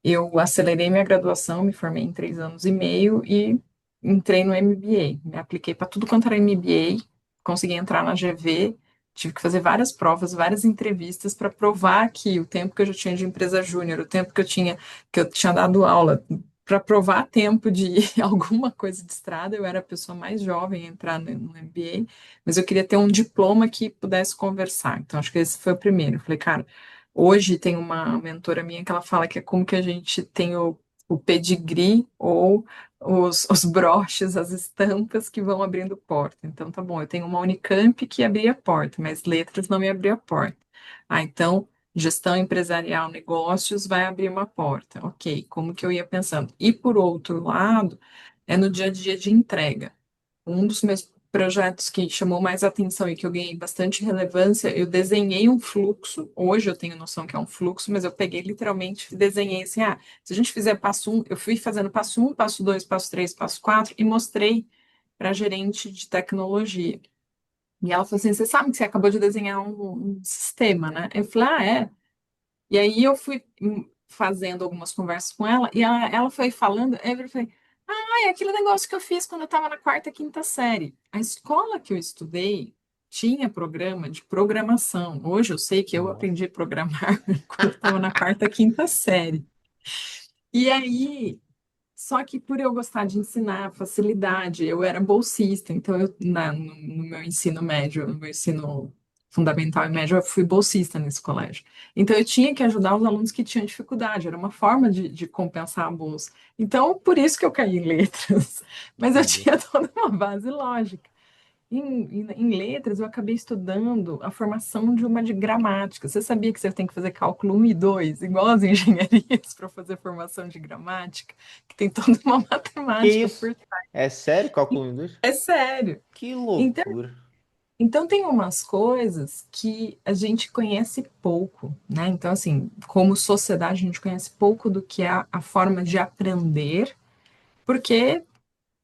eu acelerei minha graduação, me formei em 3 anos e meio e entrei no MBA. Me apliquei para tudo quanto era MBA, consegui entrar na GV, tive que fazer várias provas, várias entrevistas para provar que o tempo que eu já tinha de empresa júnior, o tempo que eu tinha dado aula, para provar tempo de alguma coisa de estrada, eu era a pessoa mais jovem a entrar no MBA, mas eu queria ter um diploma que pudesse conversar. Então, acho que esse foi o primeiro. Eu falei, cara, hoje tem uma mentora minha que ela fala que é como que a gente tem o pedigree ou os broches, as estampas que vão abrindo porta. Então, tá bom, eu tenho uma Unicamp que abria a porta, mas letras não me abria a porta. Ah, então, gestão empresarial, negócios vai abrir uma porta. Ok, como que eu ia pensando? E por outro lado, é no dia a dia de entrega. Um dos meus projetos que chamou mais atenção e que eu ganhei bastante relevância, eu desenhei um fluxo. Hoje eu tenho noção que é um fluxo, mas eu peguei literalmente e desenhei assim: se a gente fizer passo um, eu fui fazendo passo um, passo dois, passo três, passo quatro e mostrei para a gerente de tecnologia. E ela falou assim: você sabe que você acabou de desenhar um sistema, né? Eu falei: é. E aí eu fui fazendo algumas conversas com ela, e ela foi falando, aí eu falei, é aquele negócio que eu fiz quando eu estava na quarta, quinta série. A escola que eu estudei tinha programa de programação. Hoje eu sei que eu Nossa. aprendi a programar quando eu estava na quarta, quinta série. E aí, só que por eu gostar de ensinar, facilidade, eu era bolsista, então no meu ensino médio, no meu ensino fundamental e médio, eu fui bolsista nesse colégio. Então eu tinha que ajudar os alunos que tinham dificuldade, era uma forma de compensar a bolsa. Então, por isso que eu caí em letras, mas eu Entendi. tinha toda uma base lógica. Em letras, eu acabei estudando a formação de gramática. Você sabia que você tem que fazer cálculo um e 2 igual as engenharias, para fazer formação de gramática? Que tem toda uma Que matemática isso? por trás. É sério? Cálculo em dois? É sério. Que Então, loucura. então, tem umas coisas que a gente conhece pouco, né? Então, assim, como sociedade, a gente conhece pouco do que é a forma de aprender, porque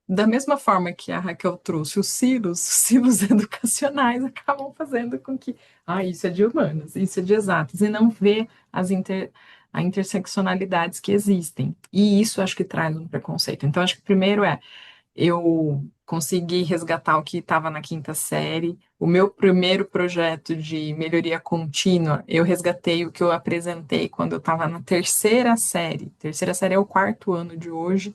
da mesma forma que a Raquel trouxe os silos educacionais acabam fazendo com que, isso é de humanas, isso é de exatas, e não vê a interseccionalidades que existem. E isso acho que traz um preconceito. Então, acho que primeiro eu consegui resgatar o que estava na quinta série. O meu primeiro projeto de melhoria contínua, eu resgatei o que eu apresentei quando eu estava na terceira série. Terceira série é o quarto ano de hoje,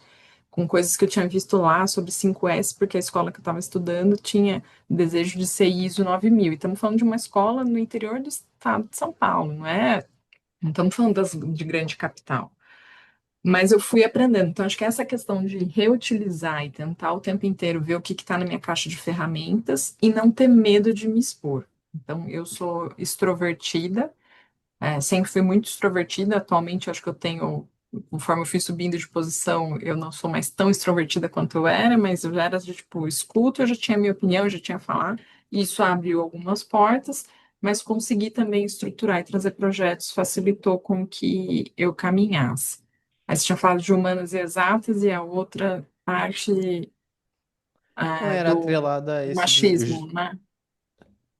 com coisas que eu tinha visto lá sobre 5S, porque a escola que eu estava estudando tinha desejo de ser ISO 9000. E estamos falando de uma escola no interior do estado de São Paulo, não é? Não estamos falando de grande capital. Mas eu fui aprendendo. Então, acho que essa questão de reutilizar e tentar o tempo inteiro ver o que está na minha caixa de ferramentas e não ter medo de me expor. Então, eu sou extrovertida, sempre fui muito extrovertida. Atualmente, eu acho que eu tenho, conforme eu fui subindo de posição, eu não sou mais tão extrovertida quanto eu era, mas eu já era de tipo, escuto, eu já tinha minha opinião, eu já tinha falar. E isso abriu algumas portas, mas consegui também estruturar e trazer projetos, facilitou com que eu caminhasse. Aí você tinha falado de humanas e exatas, e a outra parte Não era do atrelada a esse machismo, né?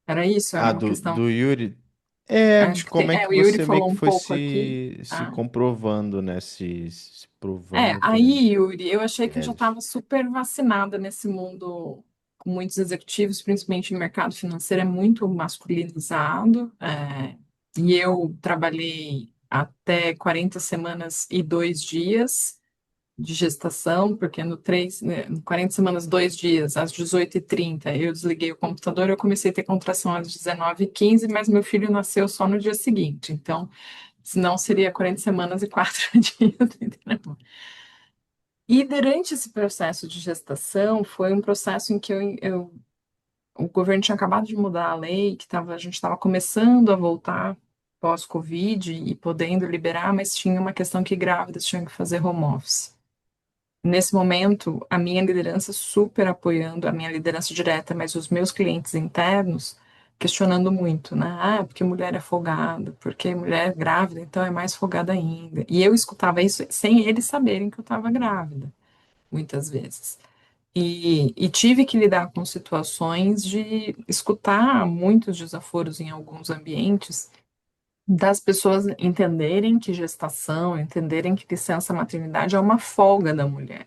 Era isso? Era uma questão. do Yuri? É, de Acho que tem, como é que o Yuri você meio falou que um foi pouco aqui. se Ah, comprovando, né? Se provando como aí, Yuri, eu achei que eu já mulheres. estava super vacinada nesse mundo com muitos executivos, principalmente no mercado financeiro, é muito masculinizado. E eu trabalhei até 40 semanas e 2 dias de gestação, porque no 40 semanas, 2 dias, às 18h30, eu desliguei o computador, eu comecei a ter contração às 19h15, mas meu filho nasceu só no dia seguinte. Então, senão seria 40 semanas e 4 dias, entendeu? E durante esse processo de gestação, foi um processo em que o governo tinha acabado de mudar a lei, a gente estava começando a voltar pós-Covid e podendo liberar, mas tinha uma questão que grávidas tinham que fazer home office. Nesse momento, a minha liderança super apoiando, a minha liderança direta, mas os meus clientes internos questionando muito, né? Porque mulher é folgada, porque mulher é grávida, então é mais folgada ainda. E eu escutava isso sem eles saberem que eu estava grávida, muitas vezes. E tive que lidar com situações de escutar muitos desaforos em alguns ambientes, das pessoas entenderem que gestação, entenderem que licença maternidade é uma folga da mulher.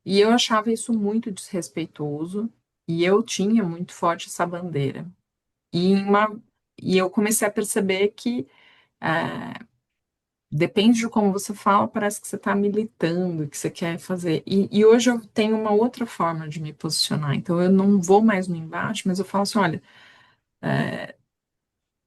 E eu achava isso muito desrespeitoso, e eu tinha muito forte essa bandeira. E eu comecei a perceber que depende de como você fala, parece que você está militando, que você quer fazer. E hoje eu tenho uma outra forma de me posicionar. Então eu não vou mais no embate, mas eu falo assim, olha,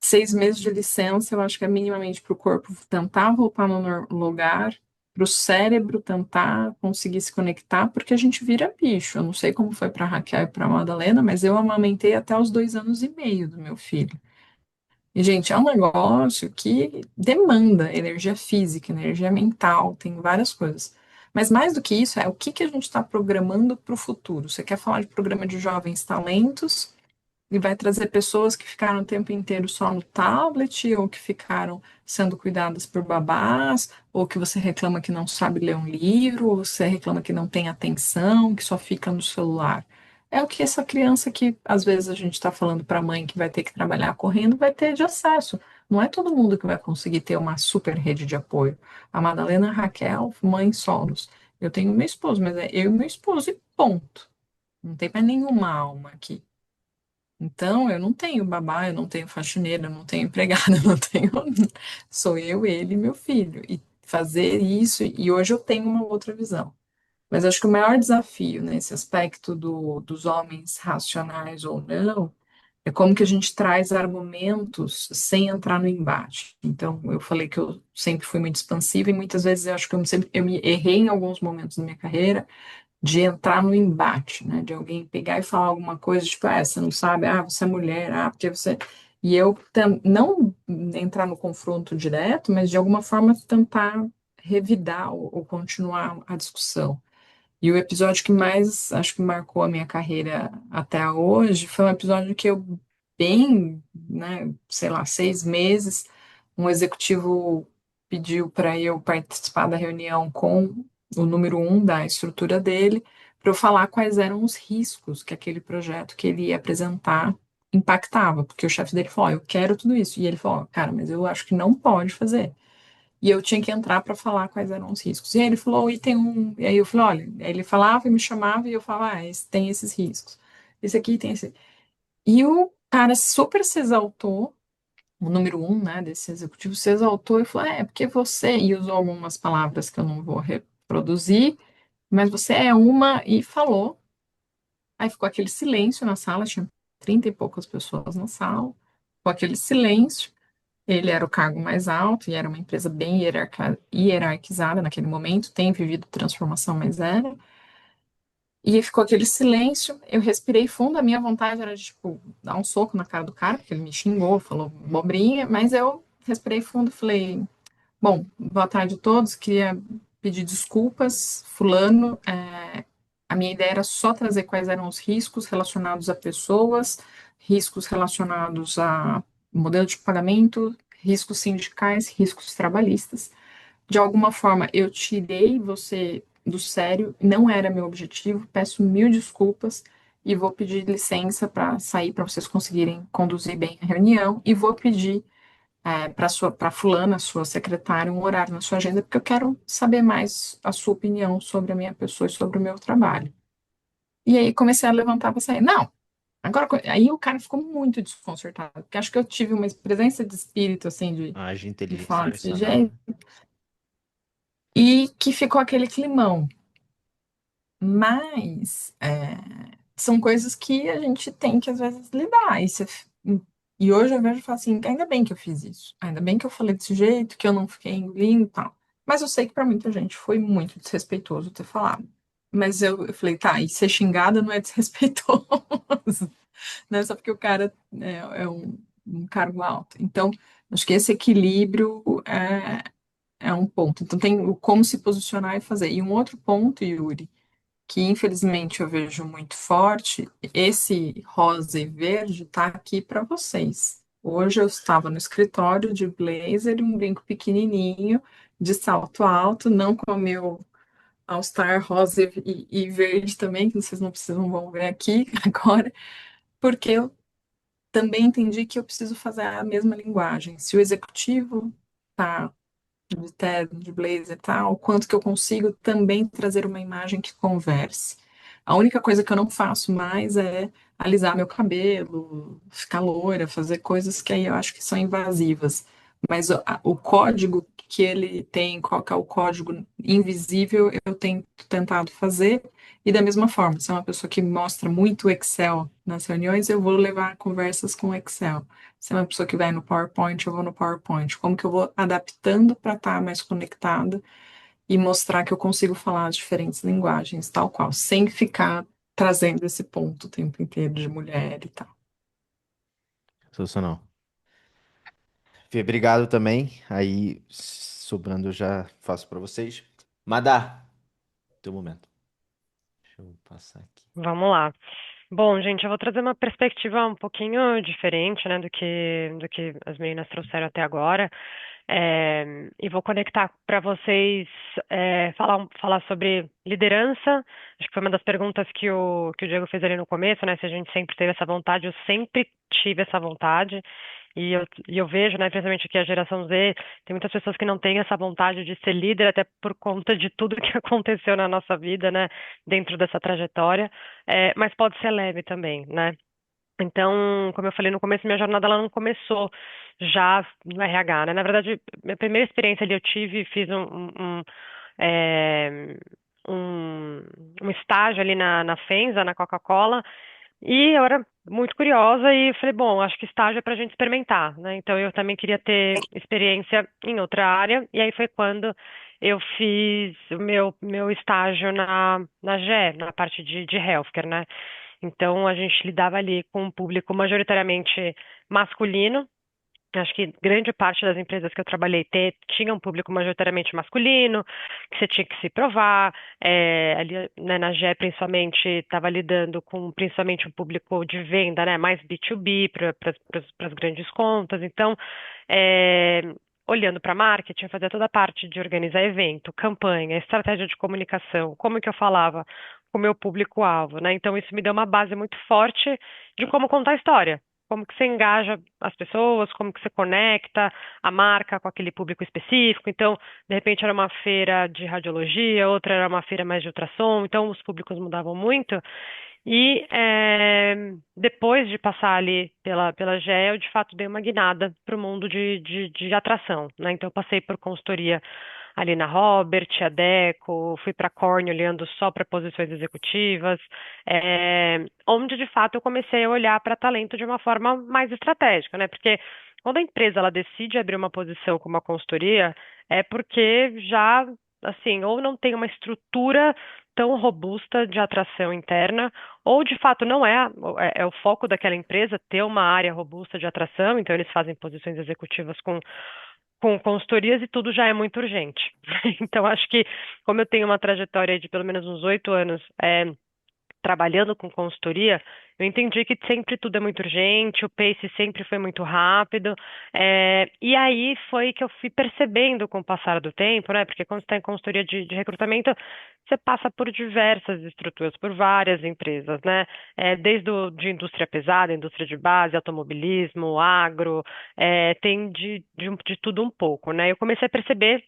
6 meses de licença, eu acho que é minimamente para o corpo tentar voltar no lugar, para o cérebro tentar conseguir se conectar, porque a gente vira bicho. Eu não sei como foi para a Raquel e para a Madalena, mas eu amamentei até os 2 anos e meio do meu filho. E, gente, é um negócio que demanda energia física, energia mental, tem várias coisas. Mas mais do que isso, é o que a gente está programando para o futuro. Você quer falar de programa de jovens talentos e vai trazer pessoas que ficaram o tempo inteiro só no tablet, ou que ficaram sendo cuidadas por babás, ou que você reclama que não sabe ler um livro, ou você reclama que não tem atenção, que só fica no celular. É o que essa criança que às vezes a gente está falando para a mãe que vai ter que trabalhar correndo vai ter de acesso. Não é todo mundo que vai conseguir ter uma super rede de apoio. A Madalena, a Raquel, mãe solos. Eu tenho meu esposo, mas é eu e meu esposo e ponto. Não tem mais nenhuma alma aqui. Então, eu não tenho babá, eu não tenho faxineira, eu não tenho empregada, eu não tenho. Sou eu, ele e meu filho. E fazer isso, e hoje eu tenho uma outra visão. Mas acho que o maior desafio nesse aspecto dos homens racionais ou não é como que a gente traz argumentos sem entrar no embate. Então, eu falei que eu sempre fui muito expansiva e muitas vezes eu acho que eu me errei em alguns momentos da minha carreira de entrar no embate, né? De alguém pegar e falar alguma coisa, tipo, você não sabe, você é mulher, porque você. E eu não entrar no confronto direto, mas de alguma forma tentar revidar ou continuar a discussão. E o episódio que mais acho que marcou a minha carreira até hoje foi um episódio que eu, bem, né, sei lá, 6 meses, um executivo pediu para eu participar da reunião com o número um da estrutura dele, para eu falar quais eram os riscos que aquele projeto que ele ia apresentar impactava, porque o chefe dele falou, eu quero tudo isso. E ele falou, cara, mas eu acho que não pode fazer. E eu tinha que entrar para falar quais eram os riscos. E aí ele falou, e tem um. E aí eu falei, olha, aí ele falava e me chamava e eu falava, tem esses riscos. Esse aqui tem esse. E o cara super se exaltou, o número um, né, desse executivo se exaltou e falou, porque você, e usou algumas palavras que eu não vou reproduzir, mas você é uma, e falou. Aí ficou aquele silêncio na sala, tinha 30 e poucas pessoas na sala, ficou aquele silêncio. Ele era o cargo mais alto e era uma empresa bem hierarquizada naquele momento, tem vivido transformação, mas era. E ficou aquele silêncio, eu respirei fundo, a minha vontade era de, tipo, dar um soco na cara do cara, porque ele me xingou, falou bobrinha, mas eu respirei fundo e falei, bom, boa tarde a todos, queria pedir desculpas, fulano, a minha ideia era só trazer quais eram os riscos relacionados a pessoas, riscos relacionados a modelo de pagamento, riscos sindicais, riscos trabalhistas. De alguma forma, eu tirei você do sério, não era meu objetivo, peço mil desculpas e vou pedir licença para sair para vocês conseguirem conduzir bem a reunião e vou pedir para fulana, sua secretária, um horário na sua agenda, porque eu quero saber mais a sua opinião sobre a minha pessoa e sobre o meu trabalho. E aí comecei a levantar para sair. Não, agora aí o cara ficou muito desconcertado, porque acho que eu tive uma presença de espírito assim Haja de inteligência falar desse emocional, né? jeito, e que ficou aquele climão. Mas são coisas que a gente tem que às vezes lidar. E hoje eu vejo e falo assim, ainda bem que eu fiz isso, ainda bem que eu falei desse jeito, que eu não fiquei engolindo e tal. Mas eu sei que para muita gente foi muito desrespeitoso ter falado. Mas eu falei, tá, e ser xingada não é desrespeitoso, né? Só porque o cara é um cargo alto. Então, acho que esse equilíbrio é um ponto. Então, tem o como se posicionar e fazer. E um outro ponto, Yuri, que infelizmente eu vejo muito forte, esse rosa e verde está aqui para vocês. Hoje eu estava no escritório de blazer e um brinco pequenininho, de salto alto, não com o meu All-Star rosa e verde também, que vocês não precisam vão ver aqui agora, porque eu também entendi que eu preciso fazer a mesma linguagem. Se o executivo está de terno, de blazer e tal, quanto que eu consigo também trazer uma imagem que converse. A única coisa que eu não faço mais é alisar meu cabelo, ficar loira, fazer coisas que aí eu acho que são invasivas. Mas o código que ele tem, qual que é o código invisível, eu tenho tentado fazer. E da mesma forma, se é uma pessoa que mostra muito Excel nas reuniões, eu vou levar conversas com Excel. Se é uma pessoa que vai no PowerPoint, eu vou no PowerPoint. Como que eu vou adaptando para estar mais conectada e mostrar que eu consigo falar as diferentes linguagens, tal qual, sem ficar trazendo esse ponto o tempo inteiro de mulher e tal. Sensacional. Fê, obrigado também. Aí, sobrando, eu já faço para vocês. Madá, teu momento. Deixa eu passar aqui. Vamos lá. Bom, gente, eu vou trazer uma perspectiva um pouquinho diferente, né, do que as meninas trouxeram até agora. E vou conectar para vocês, falar sobre liderança. Acho que foi uma das perguntas que o Diego fez ali no começo, né? Se a gente sempre teve essa vontade, eu sempre tive essa vontade. E eu vejo, né, principalmente aqui a geração Z, tem muitas pessoas que não têm essa vontade de ser líder, até por conta de tudo que aconteceu na nossa vida, né, dentro dessa trajetória, mas pode ser leve também, né? Então, como eu falei no começo, minha jornada ela não começou já no RH, né? Na verdade, minha primeira experiência ali eu tive, fiz eh, um, um estágio ali na FENSA, na Coca-Cola, e eu era muito curiosa e falei, bom, acho que estágio é para a gente experimentar, né? Então eu também queria ter experiência em outra área, e aí foi quando eu fiz o meu estágio na GE, na parte de healthcare, né? Então a gente lidava ali com um público majoritariamente masculino. Acho que grande parte das empresas que eu trabalhei tinha um público majoritariamente masculino, que você tinha que se provar. Ali, né, na GE, principalmente, estava lidando com principalmente um público de venda, né, mais B2B para as grandes contas. Então, é, olhando para marketing, fazia toda a parte de organizar evento, campanha, estratégia de comunicação, como que eu falava com o meu público-alvo, né? Então, isso me deu uma base muito forte de como contar a história. Como que você engaja as pessoas, como que você conecta a marca com aquele público específico. Então, de repente era uma feira de radiologia, outra era uma feira mais de ultrassom, então os públicos mudavam muito. E depois de passar ali pela GE, eu de fato dei uma guinada para o mundo de atração, né? Então, eu passei por consultoria ali na Robert, Adecco, fui para Corning olhando só para posições executivas, onde de fato eu comecei a olhar para talento de uma forma mais estratégica, né? Porque quando a empresa ela decide abrir uma posição como a consultoria, é porque já, assim, ou não tem uma estrutura tão robusta de atração interna, ou de fato não é o foco daquela empresa ter uma área robusta de atração, então eles fazem posições executivas com consultorias e tudo já é muito urgente. Então, acho que, como eu tenho uma trajetória de pelo menos uns 8 anos trabalhando com consultoria, eu entendi que sempre tudo é muito urgente, o pace sempre foi muito rápido, e aí foi que eu fui percebendo com o passar do tempo, né? Porque quando você está em consultoria de recrutamento, você passa por diversas estruturas, por várias empresas, né? Desde de indústria pesada, indústria de base, automobilismo, agro, tem de tudo um pouco, né? Eu comecei a perceber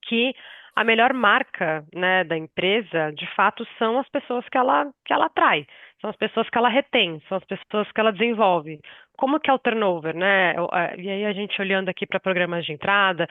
que a melhor marca, né, da empresa, de fato, são as pessoas que ela atrai, são as pessoas que ela retém, são as pessoas que ela desenvolve. Como que é o turnover, né? E aí a gente olhando aqui para programas de entrada,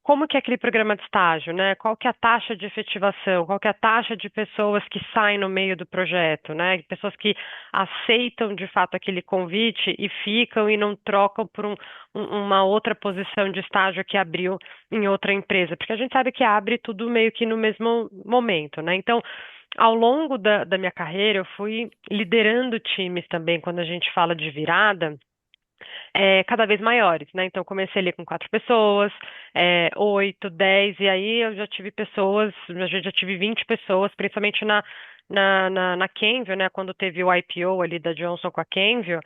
como que é aquele programa de estágio, né? Qual que é a taxa de efetivação? Qual que é a taxa de pessoas que saem no meio do projeto, né? Pessoas que aceitam de fato aquele convite e ficam e não trocam por uma outra posição de estágio que abriu em outra empresa, porque a gente sabe que abre tudo meio que no mesmo momento, né? Então, ao longo da minha carreira, eu fui liderando times também, quando a gente fala de virada, cada vez maiores, né? Então, comecei ali com 4 pessoas, 8, 10, e aí eu já tive pessoas, já tive 20 pessoas, principalmente na Kenvue, né? Quando teve o IPO ali da Johnson com a Kenvue,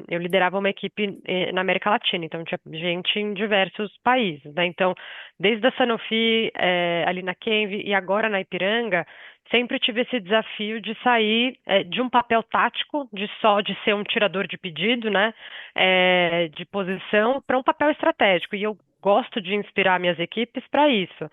eu liderava uma equipe na América Latina, então tinha gente em diversos países, né? Então, desde a Sanofi, ali na Kenvue e agora na Ipiranga, sempre tive esse desafio de sair de um papel tático, de ser um tirador de pedido, né, de posição, para um papel estratégico. E eu gosto de inspirar minhas equipes para isso.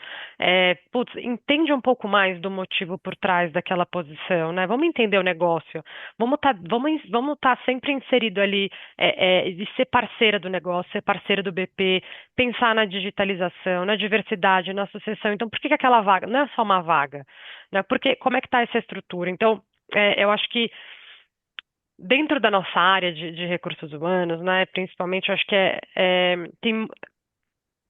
Putz, entende um pouco mais do motivo por trás daquela posição, né? Vamos entender o negócio, vamos tá sempre inserido ali, de ser parceira do negócio, ser parceira do BP, pensar na digitalização, na diversidade, na sucessão. Então, por que que aquela vaga? Não é só uma vaga, né? Porque como é que está essa estrutura? Então, eu acho que dentro da nossa área de recursos humanos, né, principalmente, eu acho que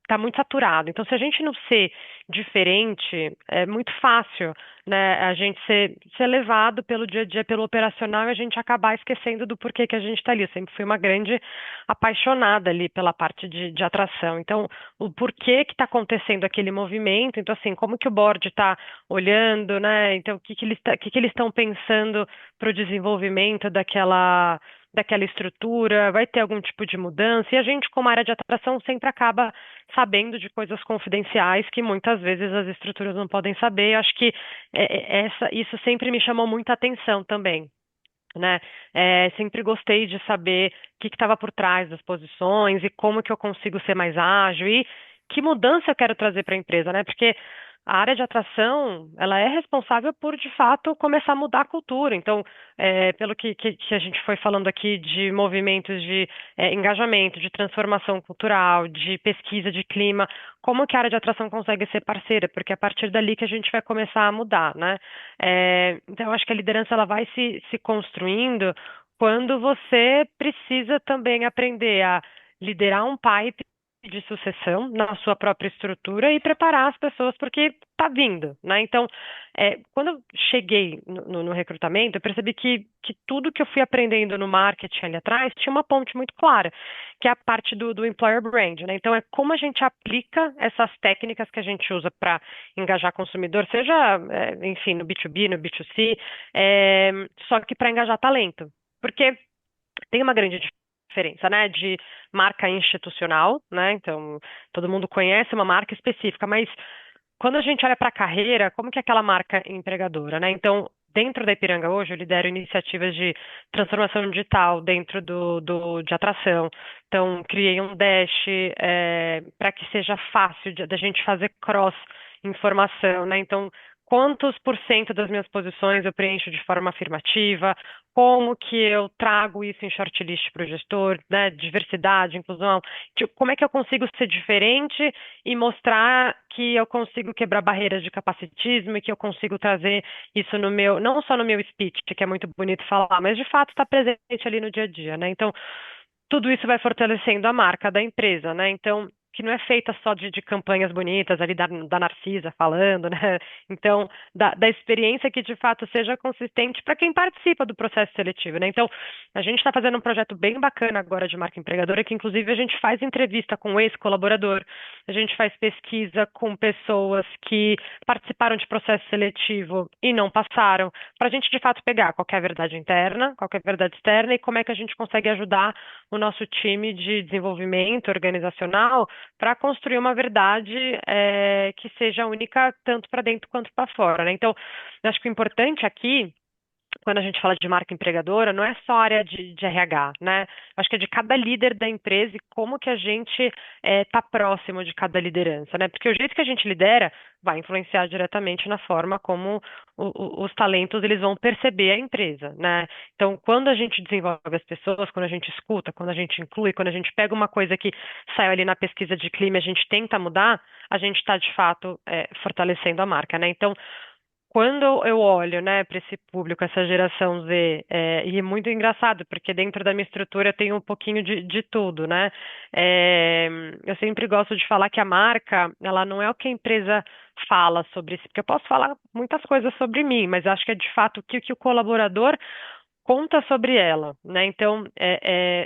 está muito saturado. Então, se a gente não ser diferente, é muito fácil, né, a gente ser levado pelo dia a dia, pelo operacional, e a gente acabar esquecendo do porquê que a gente está ali. Eu sempre fui uma grande apaixonada ali pela parte de atração. Então, o porquê que está acontecendo aquele movimento, então, assim, como que o board está olhando, né? Então, o que que eles estão pensando para o desenvolvimento daquela estrutura, vai ter algum tipo de mudança, e a gente, como área de atração, sempre acaba sabendo de coisas confidenciais que muitas vezes as estruturas não podem saber. Eu acho que isso sempre me chamou muita atenção também, né? Sempre gostei de saber o que estava por trás das posições e como que eu consigo ser mais ágil e que mudança eu quero trazer para a empresa, né? Porque a área de atração, ela é responsável por, de fato, começar a mudar a cultura. Então, pelo que a gente foi falando aqui de movimentos de engajamento, de transformação cultural, de pesquisa de clima, como que a área de atração consegue ser parceira? Porque é a partir dali que a gente vai começar a mudar, né? Então, eu acho que a liderança ela vai se construindo quando você precisa também aprender a liderar um pipe de sucessão na sua própria estrutura e preparar as pessoas porque está vindo, né? Então, quando eu cheguei no recrutamento, eu percebi que tudo que eu fui aprendendo no marketing ali atrás tinha uma ponte muito clara, que é a parte do employer brand, né? Então, é como a gente aplica essas técnicas que a gente usa para engajar consumidor, seja, enfim, no B2B, no B2C, só que para engajar talento. Porque tem uma grande diferença, né, de marca institucional, né? Então, todo mundo conhece uma marca específica, mas quando a gente olha para a carreira, como que é aquela marca empregadora, né? Então, dentro da Ipiranga hoje, eu lidero iniciativas de transformação digital dentro de atração. Então, criei um dash para que seja fácil da gente fazer cross informação, né? Então, quantos por cento das minhas posições eu preencho de forma afirmativa? Como que eu trago isso em shortlist para o gestor, né? Diversidade, inclusão. Tipo, como é que eu consigo ser diferente e mostrar que eu consigo quebrar barreiras de capacitismo e que eu consigo trazer isso no meu, não só no meu speech, que é muito bonito falar, mas de fato está presente ali no dia a dia, né? Então, tudo isso vai fortalecendo a marca da empresa, né? Então, que não é feita só de campanhas bonitas ali da Narcisa falando, né? Então, da experiência que de fato seja consistente para quem participa do processo seletivo, né? Então, a gente está fazendo um projeto bem bacana agora de marca empregadora, que inclusive a gente faz entrevista com o ex-colaborador, a gente faz pesquisa com pessoas que participaram de processo seletivo e não passaram, para a gente de fato pegar qual que é a verdade interna, qual que é a verdade externa e como é que a gente consegue ajudar o nosso time de desenvolvimento organizacional para construir uma verdade que seja única tanto para dentro quanto para fora, né? Então, eu acho que o importante aqui quando a gente fala de marca empregadora, não é só a área de RH, né? Acho que é de cada líder da empresa e como que a gente está próximo de cada liderança, né? Porque o jeito que a gente lidera vai influenciar diretamente na forma como os talentos eles vão perceber a empresa, né? Então, quando a gente desenvolve as pessoas, quando a gente escuta, quando a gente inclui, quando a gente pega uma coisa que saiu ali na pesquisa de clima e a gente tenta mudar, a gente está de fato fortalecendo a marca, né? Então, quando eu olho, né, para esse público, essa geração Z, e é muito engraçado, porque dentro da minha estrutura tem um pouquinho de tudo, né? Eu sempre gosto de falar que a marca, ela não é o que a empresa fala sobre isso, porque eu posso falar muitas coisas sobre mim, mas acho que é de fato o que o colaborador conta sobre ela, né? Então,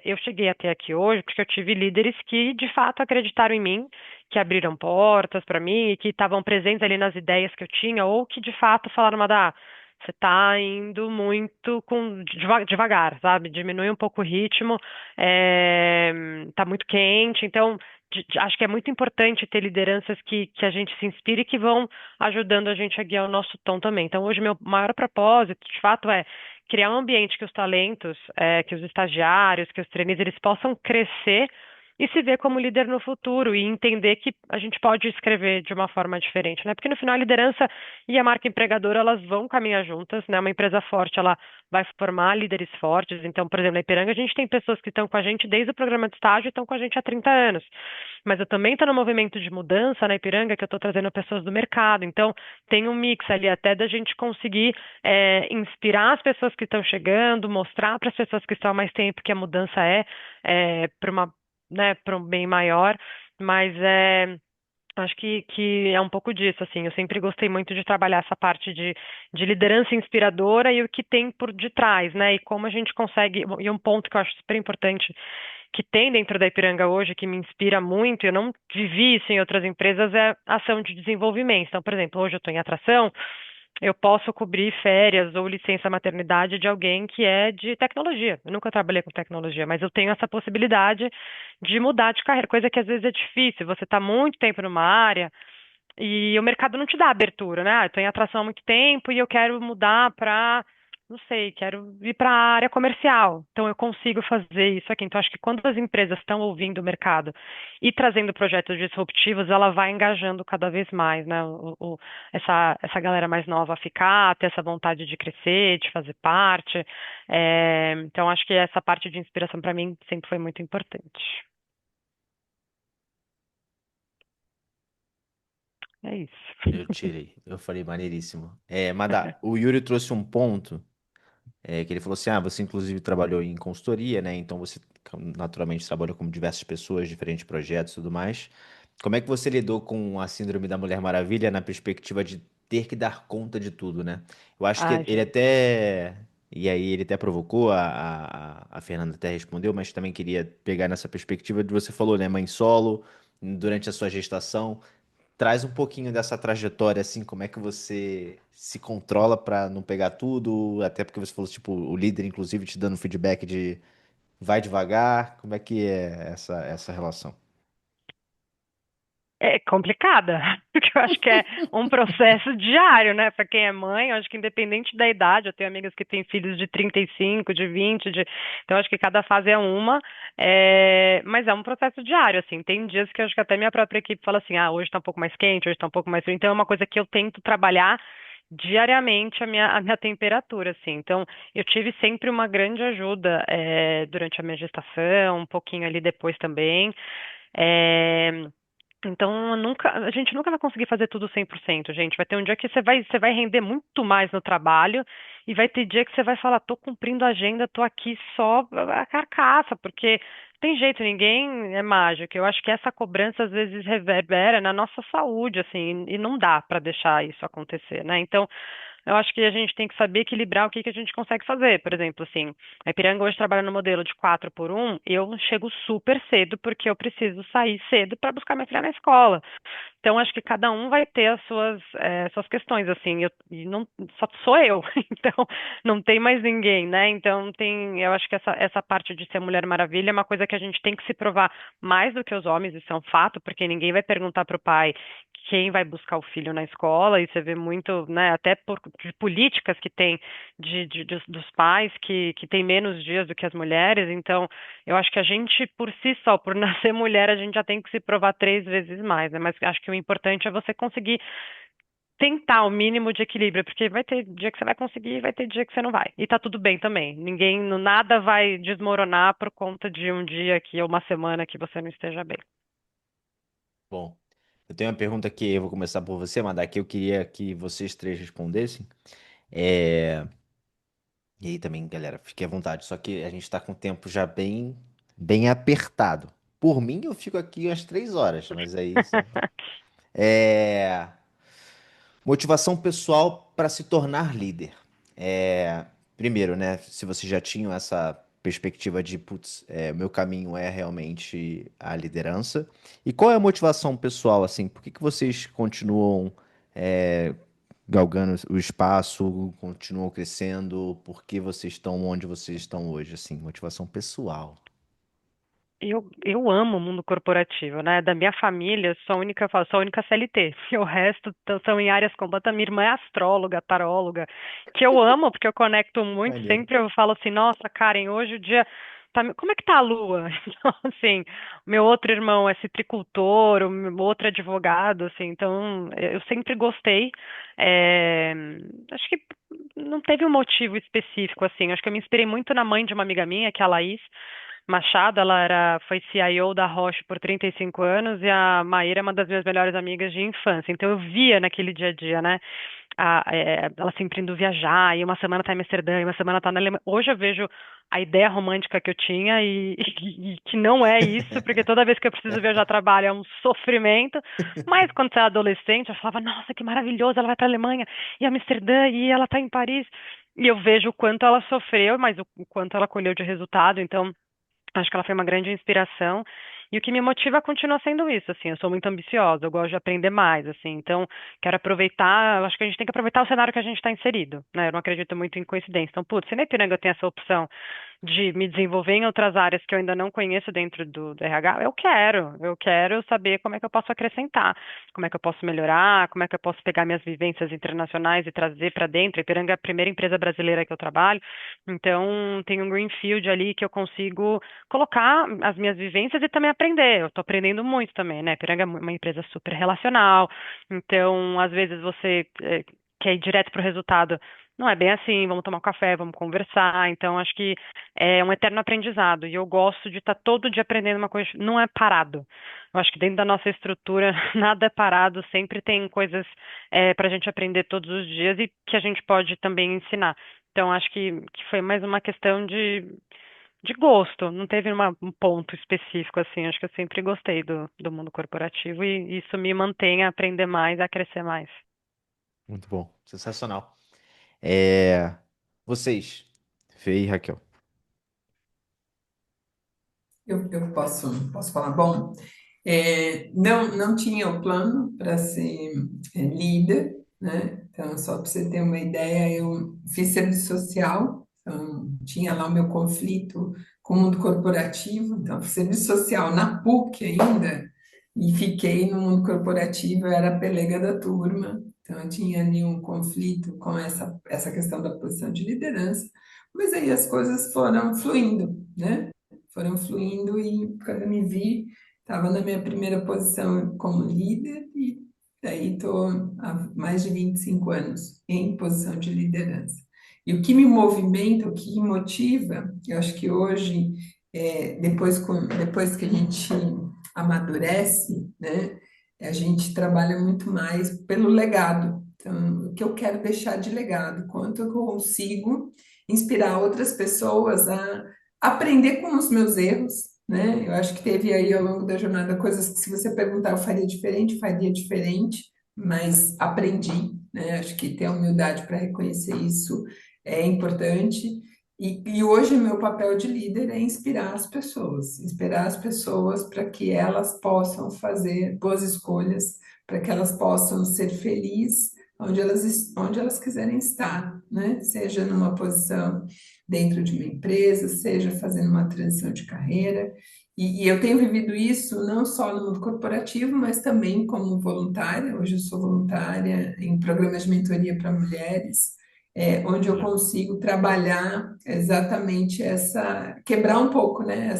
eu cheguei até aqui hoje porque eu tive líderes que de fato acreditaram em mim, que abriram portas para mim e que estavam presentes ali nas ideias que eu tinha, ou que de fato falaram, Madá, você está indo muito devagar, sabe? Diminui um pouco o ritmo, está muito quente, então acho que é muito importante ter lideranças que a gente se inspire e que vão ajudando a gente a guiar o nosso tom também. Então, hoje, meu maior propósito, de fato, é criar um ambiente que os talentos, que os estagiários, que os trainees, eles possam crescer e se ver como líder no futuro e entender que a gente pode escrever de uma forma diferente, né? Porque no final a liderança e a marca empregadora elas vão caminhar juntas, né? Uma empresa forte ela vai formar líderes fortes. Então, por exemplo, na Ipiranga a gente tem pessoas que estão com a gente desde o programa de estágio e estão com a gente há 30 anos. Mas eu também estou no movimento de mudança na Ipiranga que eu estou trazendo pessoas do mercado. Então, tem um mix ali até da gente conseguir inspirar as pessoas que estão chegando, mostrar para as pessoas que estão há mais tempo que a mudança para uma, né, para um bem maior, mas acho que é um pouco disso, assim, eu sempre gostei muito de trabalhar essa parte de liderança inspiradora e o que tem por detrás, né, e como a gente consegue, e um ponto que eu acho super importante que tem dentro da Ipiranga hoje, que me inspira muito, eu não vivi isso em outras empresas, é a ação de desenvolvimento. Então, por exemplo, hoje eu estou em atração, eu posso cobrir férias ou licença maternidade de alguém que é de tecnologia. Eu nunca trabalhei com tecnologia, mas eu tenho essa possibilidade de mudar de carreira, coisa que às vezes é difícil. Você está muito tempo numa área e o mercado não te dá abertura, né? Eu estou em atração há muito tempo e eu quero mudar para, não sei, quero ir para a área comercial. Então eu consigo fazer isso aqui. Então acho que quando as empresas estão ouvindo o mercado e trazendo projetos disruptivos, ela vai engajando cada vez mais, né? Essa galera mais nova a ficar, ter essa vontade de crescer, de fazer parte. Então acho que essa parte de inspiração para mim sempre foi muito importante. É isso. Eu tirei. Eu falei maneiríssimo. Madá, o Yuri trouxe um ponto que ele falou assim: você inclusive trabalhou em consultoria, né? Então você naturalmente trabalhou com diversas pessoas, diferentes projetos e tudo mais. Como é que você lidou com a síndrome da Mulher Maravilha na perspectiva de ter que dar conta de tudo, né? Eu acho que Ai, ele gente. até. E aí ele até provocou, a Fernanda até respondeu, mas também queria pegar nessa perspectiva de você falou, né? Mãe solo, durante a sua gestação. Traz um pouquinho dessa trajetória, assim, como é que você se controla para não pegar tudo, até porque você falou, tipo, o líder, inclusive, te dando feedback de vai devagar, como é que é essa relação? É complicada, porque eu acho que é um processo diário, né? Para quem é mãe, eu acho que independente da idade, eu tenho amigas que têm filhos de 35, de 20, então eu acho que cada fase é uma, mas é um processo diário, assim. Tem dias que eu acho que até minha própria equipe fala assim, hoje tá um pouco mais quente, hoje tá um pouco mais frio, então é uma coisa que eu tento trabalhar diariamente a minha temperatura, assim. Então, eu tive sempre uma grande ajuda, durante a minha gestação, um pouquinho ali depois também. É, então, a gente nunca vai conseguir fazer tudo 100%, gente. Vai ter um dia que você vai render muito mais no trabalho e vai ter dia que você vai falar, tô cumprindo a agenda, tô aqui só a carcaça, porque tem jeito, ninguém é mágico. Eu acho que essa cobrança às vezes reverbera na nossa saúde, assim, e não dá para deixar isso acontecer, né? Então, eu acho que a gente tem que saber equilibrar o que que a gente consegue fazer. Por exemplo, assim, a Ipiranga hoje trabalha no modelo de 4 por um. Eu chego super cedo porque eu preciso sair cedo para buscar minha filha na escola. Então, acho que cada um vai ter as suas questões, assim, e não, só sou eu, então não tem mais ninguém, né? Então, eu acho que essa parte de ser Mulher Maravilha é uma coisa que a gente tem que se provar mais do que os homens, isso é um fato, porque ninguém vai perguntar para o pai quem vai buscar o filho na escola, e você vê muito, né, até de políticas que tem dos pais que têm menos dias do que as mulheres, então eu acho que a gente, por si só, por nascer mulher, a gente já tem que se provar 3 vezes mais, né? Mas acho que o importante é você conseguir tentar o mínimo de equilíbrio, porque vai ter dia que você vai conseguir, vai ter dia que você não vai. E tá tudo bem também. Nada vai desmoronar por conta de um dia aqui ou uma semana que você não esteja bem. Bom, eu tenho uma pergunta que eu vou começar por você, Madá, que eu queria que vocês três respondessem. É, E aí também, galera, fique à vontade, só que a gente tá com o tempo já bem apertado. Por mim, eu fico aqui umas 3 horas, mas aí. É... Motivação pessoal para se tornar líder. Primeiro, né? Se vocês já tinham essa perspectiva de, putz, meu caminho é realmente a liderança. E qual é a motivação pessoal, assim? Por que que vocês continuam é, galgando o espaço, continuam crescendo? Por que vocês estão onde vocês estão hoje, assim? Motivação pessoal. Eu amo o mundo corporativo, né? Da minha família, sou a única CLT. E o resto são em áreas completas. Minha irmã é astróloga, taróloga, que eu amo porque eu conecto muito. Maneiro. Sempre eu falo assim, nossa, Karen, hoje o dia como é que tá a lua? Então, assim, o meu outro irmão é citricultor, o meu outro é advogado, assim, então eu sempre gostei. É, acho que não teve um motivo específico, assim. Acho que eu me inspirei muito na mãe de uma amiga minha, que é a Laís Machado. Foi CIO da Roche por 35 anos, e a Maíra é uma das minhas melhores amigas de infância. Então eu via naquele dia a dia, né? Ela sempre indo viajar, e uma semana tá em Amsterdã, e uma semana tá na Alemanha. Hoje eu vejo a ideia romântica que eu tinha e que não é isso, porque toda vez que eu preciso viajar a trabalho é um sofrimento. Mas quando você é adolescente, eu falava, nossa, que maravilhoso, ela vai para a Alemanha e Amsterdã e ela tá em Paris. E eu vejo o quanto ela sofreu, mas o quanto ela colheu de resultado. Então, acho que ela foi uma grande inspiração. E o que me motiva continua sendo isso, assim, eu sou muito ambiciosa, eu gosto de aprender mais, assim, então quero aproveitar, eu acho que a gente tem que aproveitar o cenário que a gente está inserido, né? Eu não acredito muito em coincidência. Então, putz, se na Ipiranga eu tenho essa opção de me desenvolver em outras áreas que eu ainda não conheço dentro do RH, eu quero saber como é que eu posso acrescentar, como é que eu posso melhorar, como é que eu posso pegar minhas vivências internacionais e trazer para dentro. A Ipiranga é a primeira empresa brasileira que eu trabalho, então tem um greenfield ali que eu consigo colocar as minhas vivências e também aprender. Eu estou aprendendo muito também, né? Piranga é uma empresa super relacional, então às vezes você quer ir direto para o resultado. Não é bem assim, vamos tomar um café, vamos conversar. Então, acho que é um eterno aprendizado. E eu gosto de estar todo dia aprendendo uma coisa, não é parado. Eu acho que dentro da nossa estrutura, nada é parado, sempre tem coisas para a gente aprender todos os dias e que a gente pode também ensinar. Então, acho que foi mais uma questão de gosto, não teve um ponto específico assim. Acho que eu sempre gostei do mundo corporativo e isso me mantém a aprender mais, a crescer mais. Muito bom, sensacional. É, vocês, Fê e Raquel. Eu posso falar? Bom, não tinha o plano para ser líder, né? Então, só para você ter uma ideia, eu fiz serviço social, então tinha lá o meu conflito com o mundo corporativo, então fiz serviço social na PUC ainda, e fiquei no mundo corporativo, eu era a pelega da turma, então eu tinha ali um conflito com essa questão da posição de liderança, mas aí as coisas foram fluindo, né? Foram fluindo e quando eu me vi, estava na minha primeira posição como líder e daí estou há mais de 25 anos em posição de liderança. E o que me movimenta, o que me motiva, eu acho que hoje, depois que a gente amadurece, né, a gente trabalha muito mais pelo legado. Então, o que eu quero deixar de legado, quanto eu consigo inspirar outras pessoas a aprender com os meus erros, né? Eu acho que teve aí ao longo da jornada coisas que, se você perguntar, eu faria diferente, mas aprendi, né? Acho que ter a humildade para reconhecer isso é importante. E hoje o meu papel de líder é inspirar as pessoas para que elas possam fazer boas escolhas, para que elas possam ser felizes onde elas quiserem estar, né? Seja numa posição dentro de uma empresa, seja fazendo uma transição de carreira. E eu tenho vivido isso não só no mundo corporativo, mas também como voluntária. Hoje eu sou voluntária em programas de mentoria para mulheres, onde eu Legal. consigo trabalhar exatamente quebrar um pouco, né,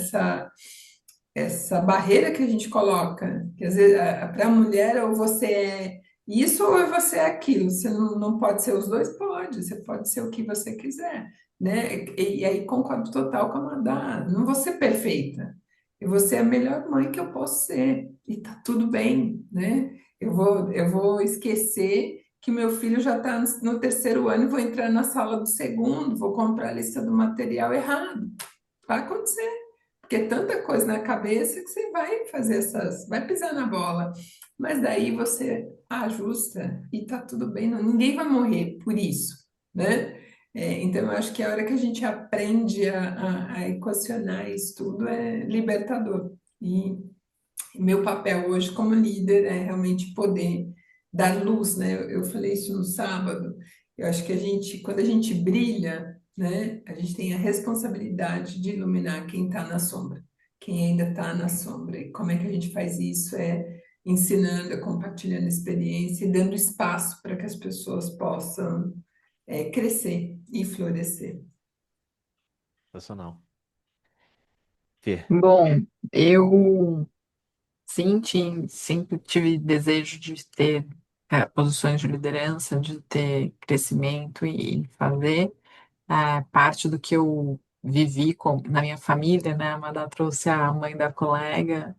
essa barreira que a gente coloca, que às vezes para a mulher ou você é isso ou você é aquilo, você não pode ser os dois, pode, você pode ser o que você quiser, né? E aí concordo total com a Madá, não vou ser perfeita, eu vou ser a melhor mãe que eu posso ser, e tá tudo bem, né? Eu vou esquecer que meu filho já está no terceiro ano e vou entrar na sala do segundo, vou comprar a lista do material errado, vai acontecer. Porque é tanta coisa na cabeça que você vai fazer vai pisar na bola. Mas daí você ajusta e tá tudo bem, ninguém vai morrer por isso, né? Então, eu acho que a hora que a gente aprende a equacionar isso tudo é libertador. E meu papel hoje como líder é realmente poder dar luz, né? Eu falei isso no sábado. Eu acho que quando a gente brilha, né, a gente tem a responsabilidade de iluminar quem está na sombra, quem ainda está na sombra. E como é que a gente faz isso? Ensinando, compartilhando experiência e dando espaço para que as pessoas possam crescer e florescer. Sensacional. Fê. Bom, eu sim, sempre tive desejo de ter posições de liderança, de ter crescimento e fazer. Parte do que eu vivi na minha família, né? A Amanda trouxe a mãe da colega.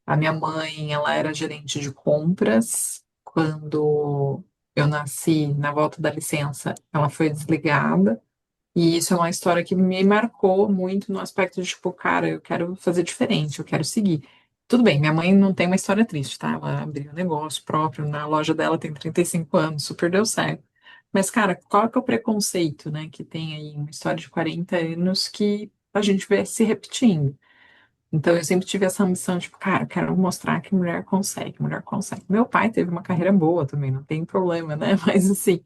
A minha mãe, ela era gerente de compras. Quando eu nasci, na volta da licença, ela foi desligada. E isso é uma história que me marcou muito no aspecto de, tipo, cara, eu quero fazer diferente, eu quero seguir. Tudo bem, minha mãe não tem uma história triste, tá? Ela abriu um negócio próprio, na loja dela tem 35 anos, super deu certo. Mas, cara, qual que é o preconceito, né, que tem aí uma história de 40 anos que a gente vê se repetindo? Então, eu sempre tive essa ambição, tipo, cara, eu quero mostrar que mulher consegue, mulher consegue. Meu pai teve uma carreira boa também, não tem problema, né? Mas, assim,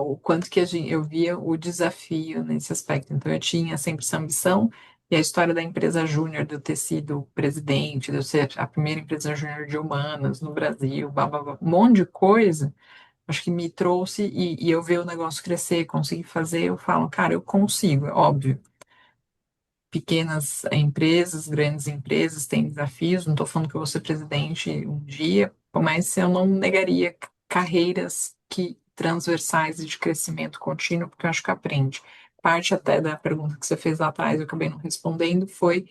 o quanto que eu via o desafio nesse aspecto. Então, eu tinha sempre essa ambição, e a história da empresa júnior, de eu ter sido presidente, de eu ser a primeira empresa júnior de humanas no Brasil, blá, blá, blá, um monte de coisa, acho que me trouxe, e eu ver o negócio crescer, conseguir fazer, eu falo, cara, eu consigo, é óbvio. Pequenas empresas, grandes empresas têm desafios, não estou falando que eu vou ser presidente um dia, mas eu não negaria carreiras que transversais e de crescimento contínuo, porque eu acho que aprende. Parte até da pergunta que você fez lá atrás, eu acabei não respondendo, foi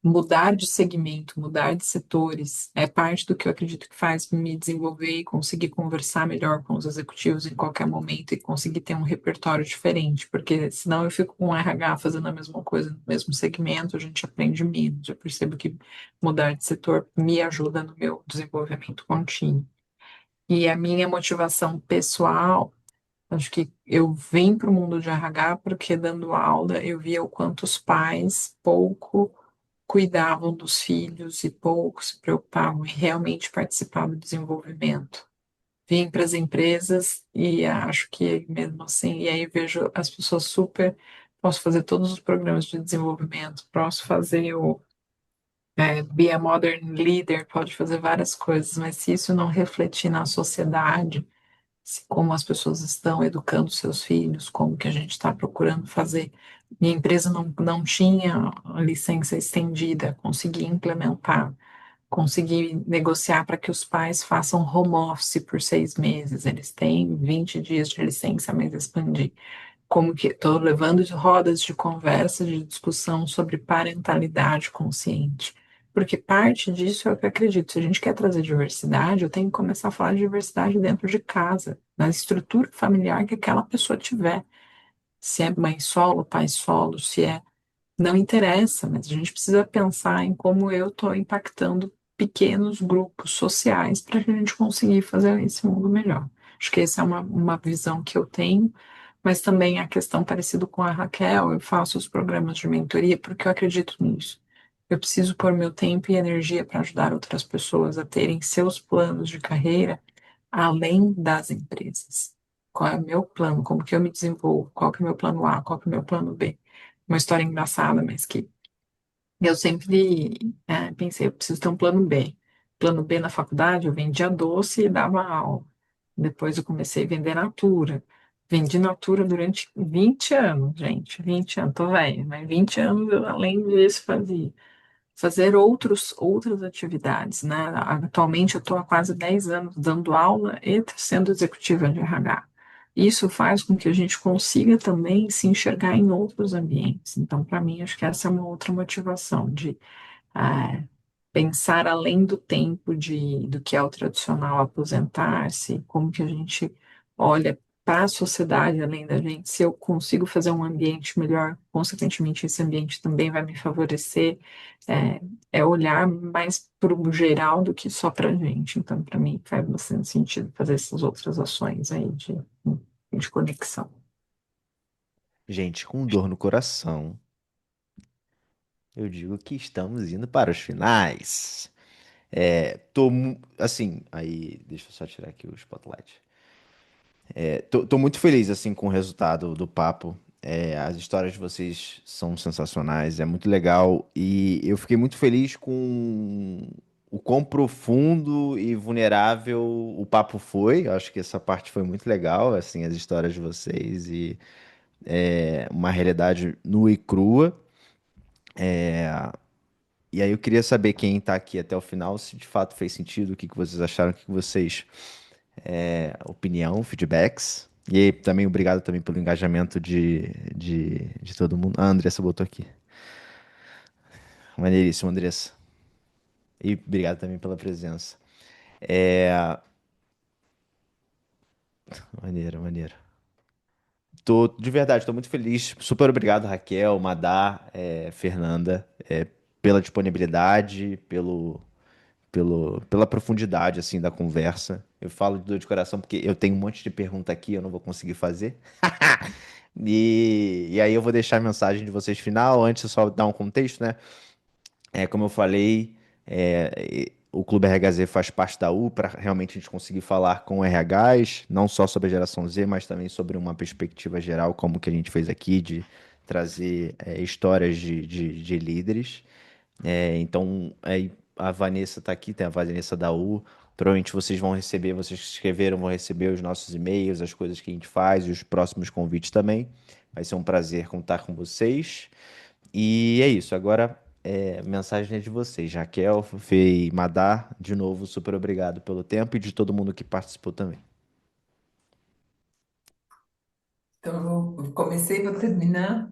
mudar de segmento, mudar de setores, é parte do que eu acredito que faz me desenvolver e conseguir conversar melhor com os executivos em qualquer momento e conseguir ter um repertório diferente, porque senão eu fico com o RH fazendo a mesma coisa no mesmo segmento, a gente aprende menos. Eu percebo que mudar de setor me ajuda no meu desenvolvimento contínuo. E a minha motivação pessoal, acho que eu vim para o mundo de RH porque dando aula eu via o quanto os pais pouco cuidavam dos filhos e pouco se preocupavam em realmente participar do desenvolvimento. Vim para as empresas e acho que mesmo assim, e aí vejo as pessoas super. Posso fazer todos os programas de desenvolvimento, posso fazer o Be a Modern Leader, pode fazer várias coisas, mas se isso não refletir na sociedade, como as pessoas estão educando seus filhos, como que a gente está procurando fazer. Minha empresa não tinha a licença estendida, consegui implementar, consegui negociar para que os pais façam home office por 6 meses. Eles têm 20 dias de licença, mas expandir. Como que estou levando rodas de conversa, de discussão sobre parentalidade consciente. Porque parte disso é o que eu acredito. Se a gente quer trazer diversidade, eu tenho que começar a falar de diversidade dentro de casa, na estrutura familiar que aquela pessoa tiver. Se é mãe solo, pai solo, se é. Não interessa, mas a gente precisa pensar em como eu estou impactando pequenos grupos sociais para a gente conseguir fazer esse mundo melhor. Acho que essa é uma visão que eu tenho, mas também a questão parecida com a Raquel, eu faço os programas de mentoria porque eu acredito nisso. Eu preciso pôr meu tempo e energia para ajudar outras pessoas a terem seus planos de carreira além das empresas. Qual é o meu plano? Como que eu me desenvolvo? Qual que é o meu plano A? Qual que é o meu plano B? Uma história engraçada, mas que eu sempre pensei, eu preciso ter um plano B. Plano B na faculdade, eu vendia doce e dava aula. Depois eu comecei a vender Natura. Vendi Natura durante 20 anos, gente. 20 anos, tô velha, mas 20 anos eu, além disso, fazia. Fazer outras atividades, né? Atualmente eu estou há quase 10 anos dando aula e sendo executiva de RH. Isso faz com que a gente consiga também se enxergar em outros ambientes. Então, para mim, acho que essa é uma outra motivação de ah, pensar além do tempo do que é o tradicional aposentar-se, como que a gente olha para a sociedade além da gente, se eu consigo fazer um ambiente melhor, consequentemente esse ambiente também vai me favorecer, é, olhar mais para o geral do que só para a gente. Então, para mim, faz bastante sentido fazer essas outras ações aí de conexão. Gente, com dor no coração, eu digo que estamos indo para os finais. Assim, aí, deixa eu só tirar aqui o spotlight. Tô muito feliz, assim, com o resultado do papo. As histórias de vocês são sensacionais, é muito legal. E eu fiquei muito feliz com o quão profundo e vulnerável o papo foi. Eu acho que essa parte foi muito legal, assim, as histórias de vocês uma realidade nua e crua. E aí eu queria saber quem está aqui até o final, se de fato fez sentido, o que que vocês acharam, o que que vocês, opinião, feedbacks. E aí, também obrigado também pelo engajamento de todo mundo. Ah, a Andressa botou aqui. Maneiríssimo, Andressa. E obrigado também pela presença. É, maneiro, maneiro. De verdade, tô muito feliz. Super obrigado, Raquel, Madá, Fernanda, pela disponibilidade, pela profundidade, assim, da conversa. Eu falo de dor de coração porque eu tenho um monte de pergunta aqui, eu não vou conseguir fazer. E aí eu vou deixar a mensagem de vocês final, antes eu só dar um contexto, né? Como eu falei, o Clube RHZ faz parte da U para realmente a gente conseguir falar com RHs, não só sobre a geração Z, mas também sobre uma perspectiva geral, como que a gente fez aqui, de trazer histórias de líderes. Então, aí a Vanessa está aqui, tem a Vanessa da U. Provavelmente vocês vão receber, vocês que escreveram vão receber os nossos e-mails, as coisas que a gente faz e os próximos convites também. Vai ser um prazer contar com vocês. E é isso. Agora, mensagem é de vocês. Raquel, Fê e Madar, de novo, super obrigado pelo tempo e de todo mundo que participou também. Então, eu comecei e vou terminar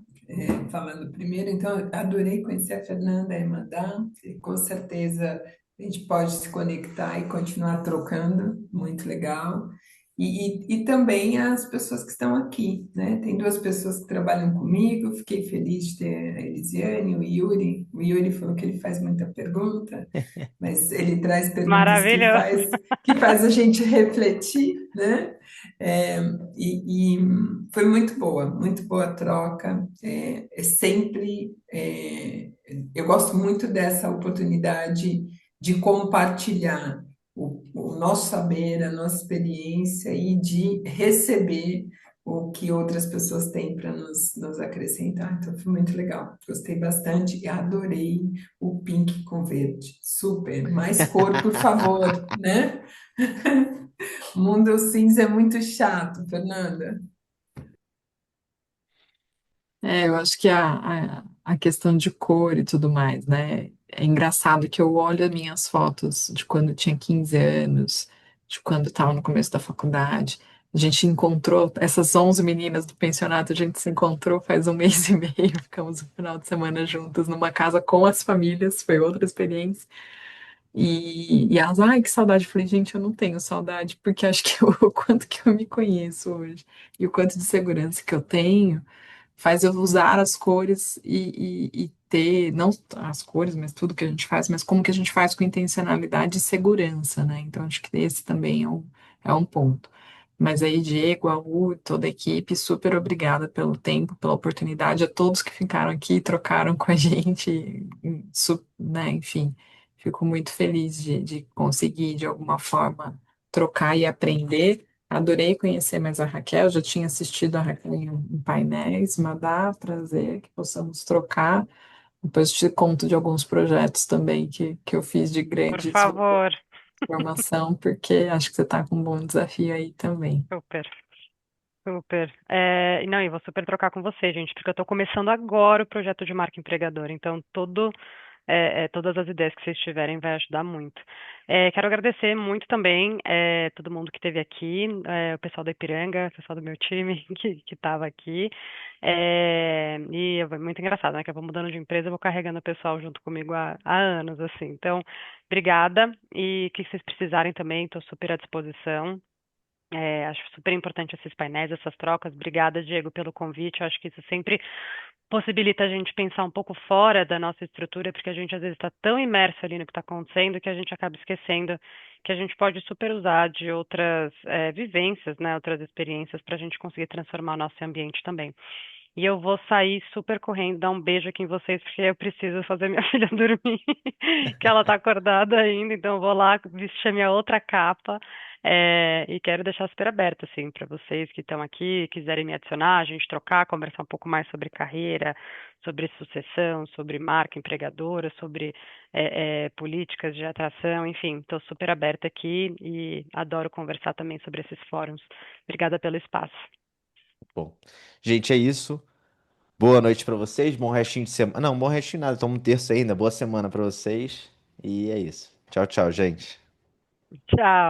falando primeiro. Então, eu adorei conhecer a Fernanda e a Madá, e com certeza a gente pode se conectar e continuar trocando, muito legal. E também as pessoas que estão aqui, né? Tem duas pessoas que trabalham comigo, fiquei feliz de ter a Elisiane, o Yuri. O Yuri falou que ele faz muita pergunta, mas ele traz perguntas Maravilhoso. que faz a gente refletir, né? É, e foi muito boa a troca. Eu gosto muito dessa oportunidade de compartilhar o nosso saber, a nossa experiência e de receber o que outras pessoas têm para nos acrescentar. Então, foi muito legal. Gostei bastante e adorei o pink com verde. Super. Mais cor, por favor, né? O mundo cinza é muito chato, Fernanda. Eu acho que a questão de cor e tudo mais, né? É engraçado que eu olho as minhas fotos de quando eu tinha 15 anos, de quando estava no começo da faculdade. A gente encontrou, essas 11 meninas do pensionato, a gente se encontrou faz um mês e meio, ficamos o final de semana juntas numa casa com as famílias, foi outra experiência. E elas, ai, que saudade. Eu falei, gente, eu não tenho saudade, porque acho que o quanto que eu me conheço hoje e o quanto de segurança que eu tenho faz eu usar as cores e ter, não as cores, mas tudo que a gente faz, mas como que a gente faz com intencionalidade e segurança, né? Então, acho que esse também é um ponto. Mas aí, Diego, Aú, toda a equipe, super obrigada pelo tempo, pela oportunidade, a todos que ficaram aqui e trocaram com a gente, né? Enfim, fico muito feliz de conseguir, de alguma forma, trocar e aprender. Adorei conhecer mais a Raquel, já tinha assistido a Raquel em painéis, mas dá prazer que possamos trocar. Depois te conto de alguns projetos também que eu fiz de Por grande favor. transformação, porque acho que você está com um bom desafio aí também. Super, super. Não, e vou super trocar com você, gente, porque eu estou começando agora o projeto de marca empregadora, então todas as ideias que vocês tiverem vai ajudar muito. Quero agradecer muito também todo mundo que esteve aqui, o pessoal da Ipiranga, o pessoal do meu time que estava aqui. E é muito engraçado, né? Que eu vou mudando de empresa, eu vou carregando o pessoal junto comigo há anos, assim. Então, obrigada. E o que vocês precisarem também, estou super à disposição. Acho super importante esses painéis, essas trocas. Obrigada, Diego, pelo convite. Eu acho que isso sempre possibilita a gente pensar um pouco fora da nossa estrutura, porque a gente às vezes está tão imerso ali no que está acontecendo que a gente acaba esquecendo que a gente pode super usar de outras vivências, né, outras experiências para a gente conseguir transformar o nosso ambiente também. E eu vou sair super correndo, dar um beijo aqui em vocês, porque eu preciso fazer minha filha dormir, que ela tá acordada ainda, então eu vou lá vestir a minha outra capa, e quero deixar super aberto, assim, para vocês que estão aqui, quiserem me adicionar, a gente trocar, conversar um pouco mais sobre carreira, sobre sucessão, sobre marca empregadora, sobre políticas de atração, enfim, estou super aberta aqui e adoro conversar também sobre esses fóruns. Obrigada pelo espaço. Bom, gente, é isso. Boa noite pra vocês, bom restinho de semana. Não, bom restinho nada, estamos terça ainda. Boa semana pra vocês. E é isso. Tchau, tchau, gente. Tchau.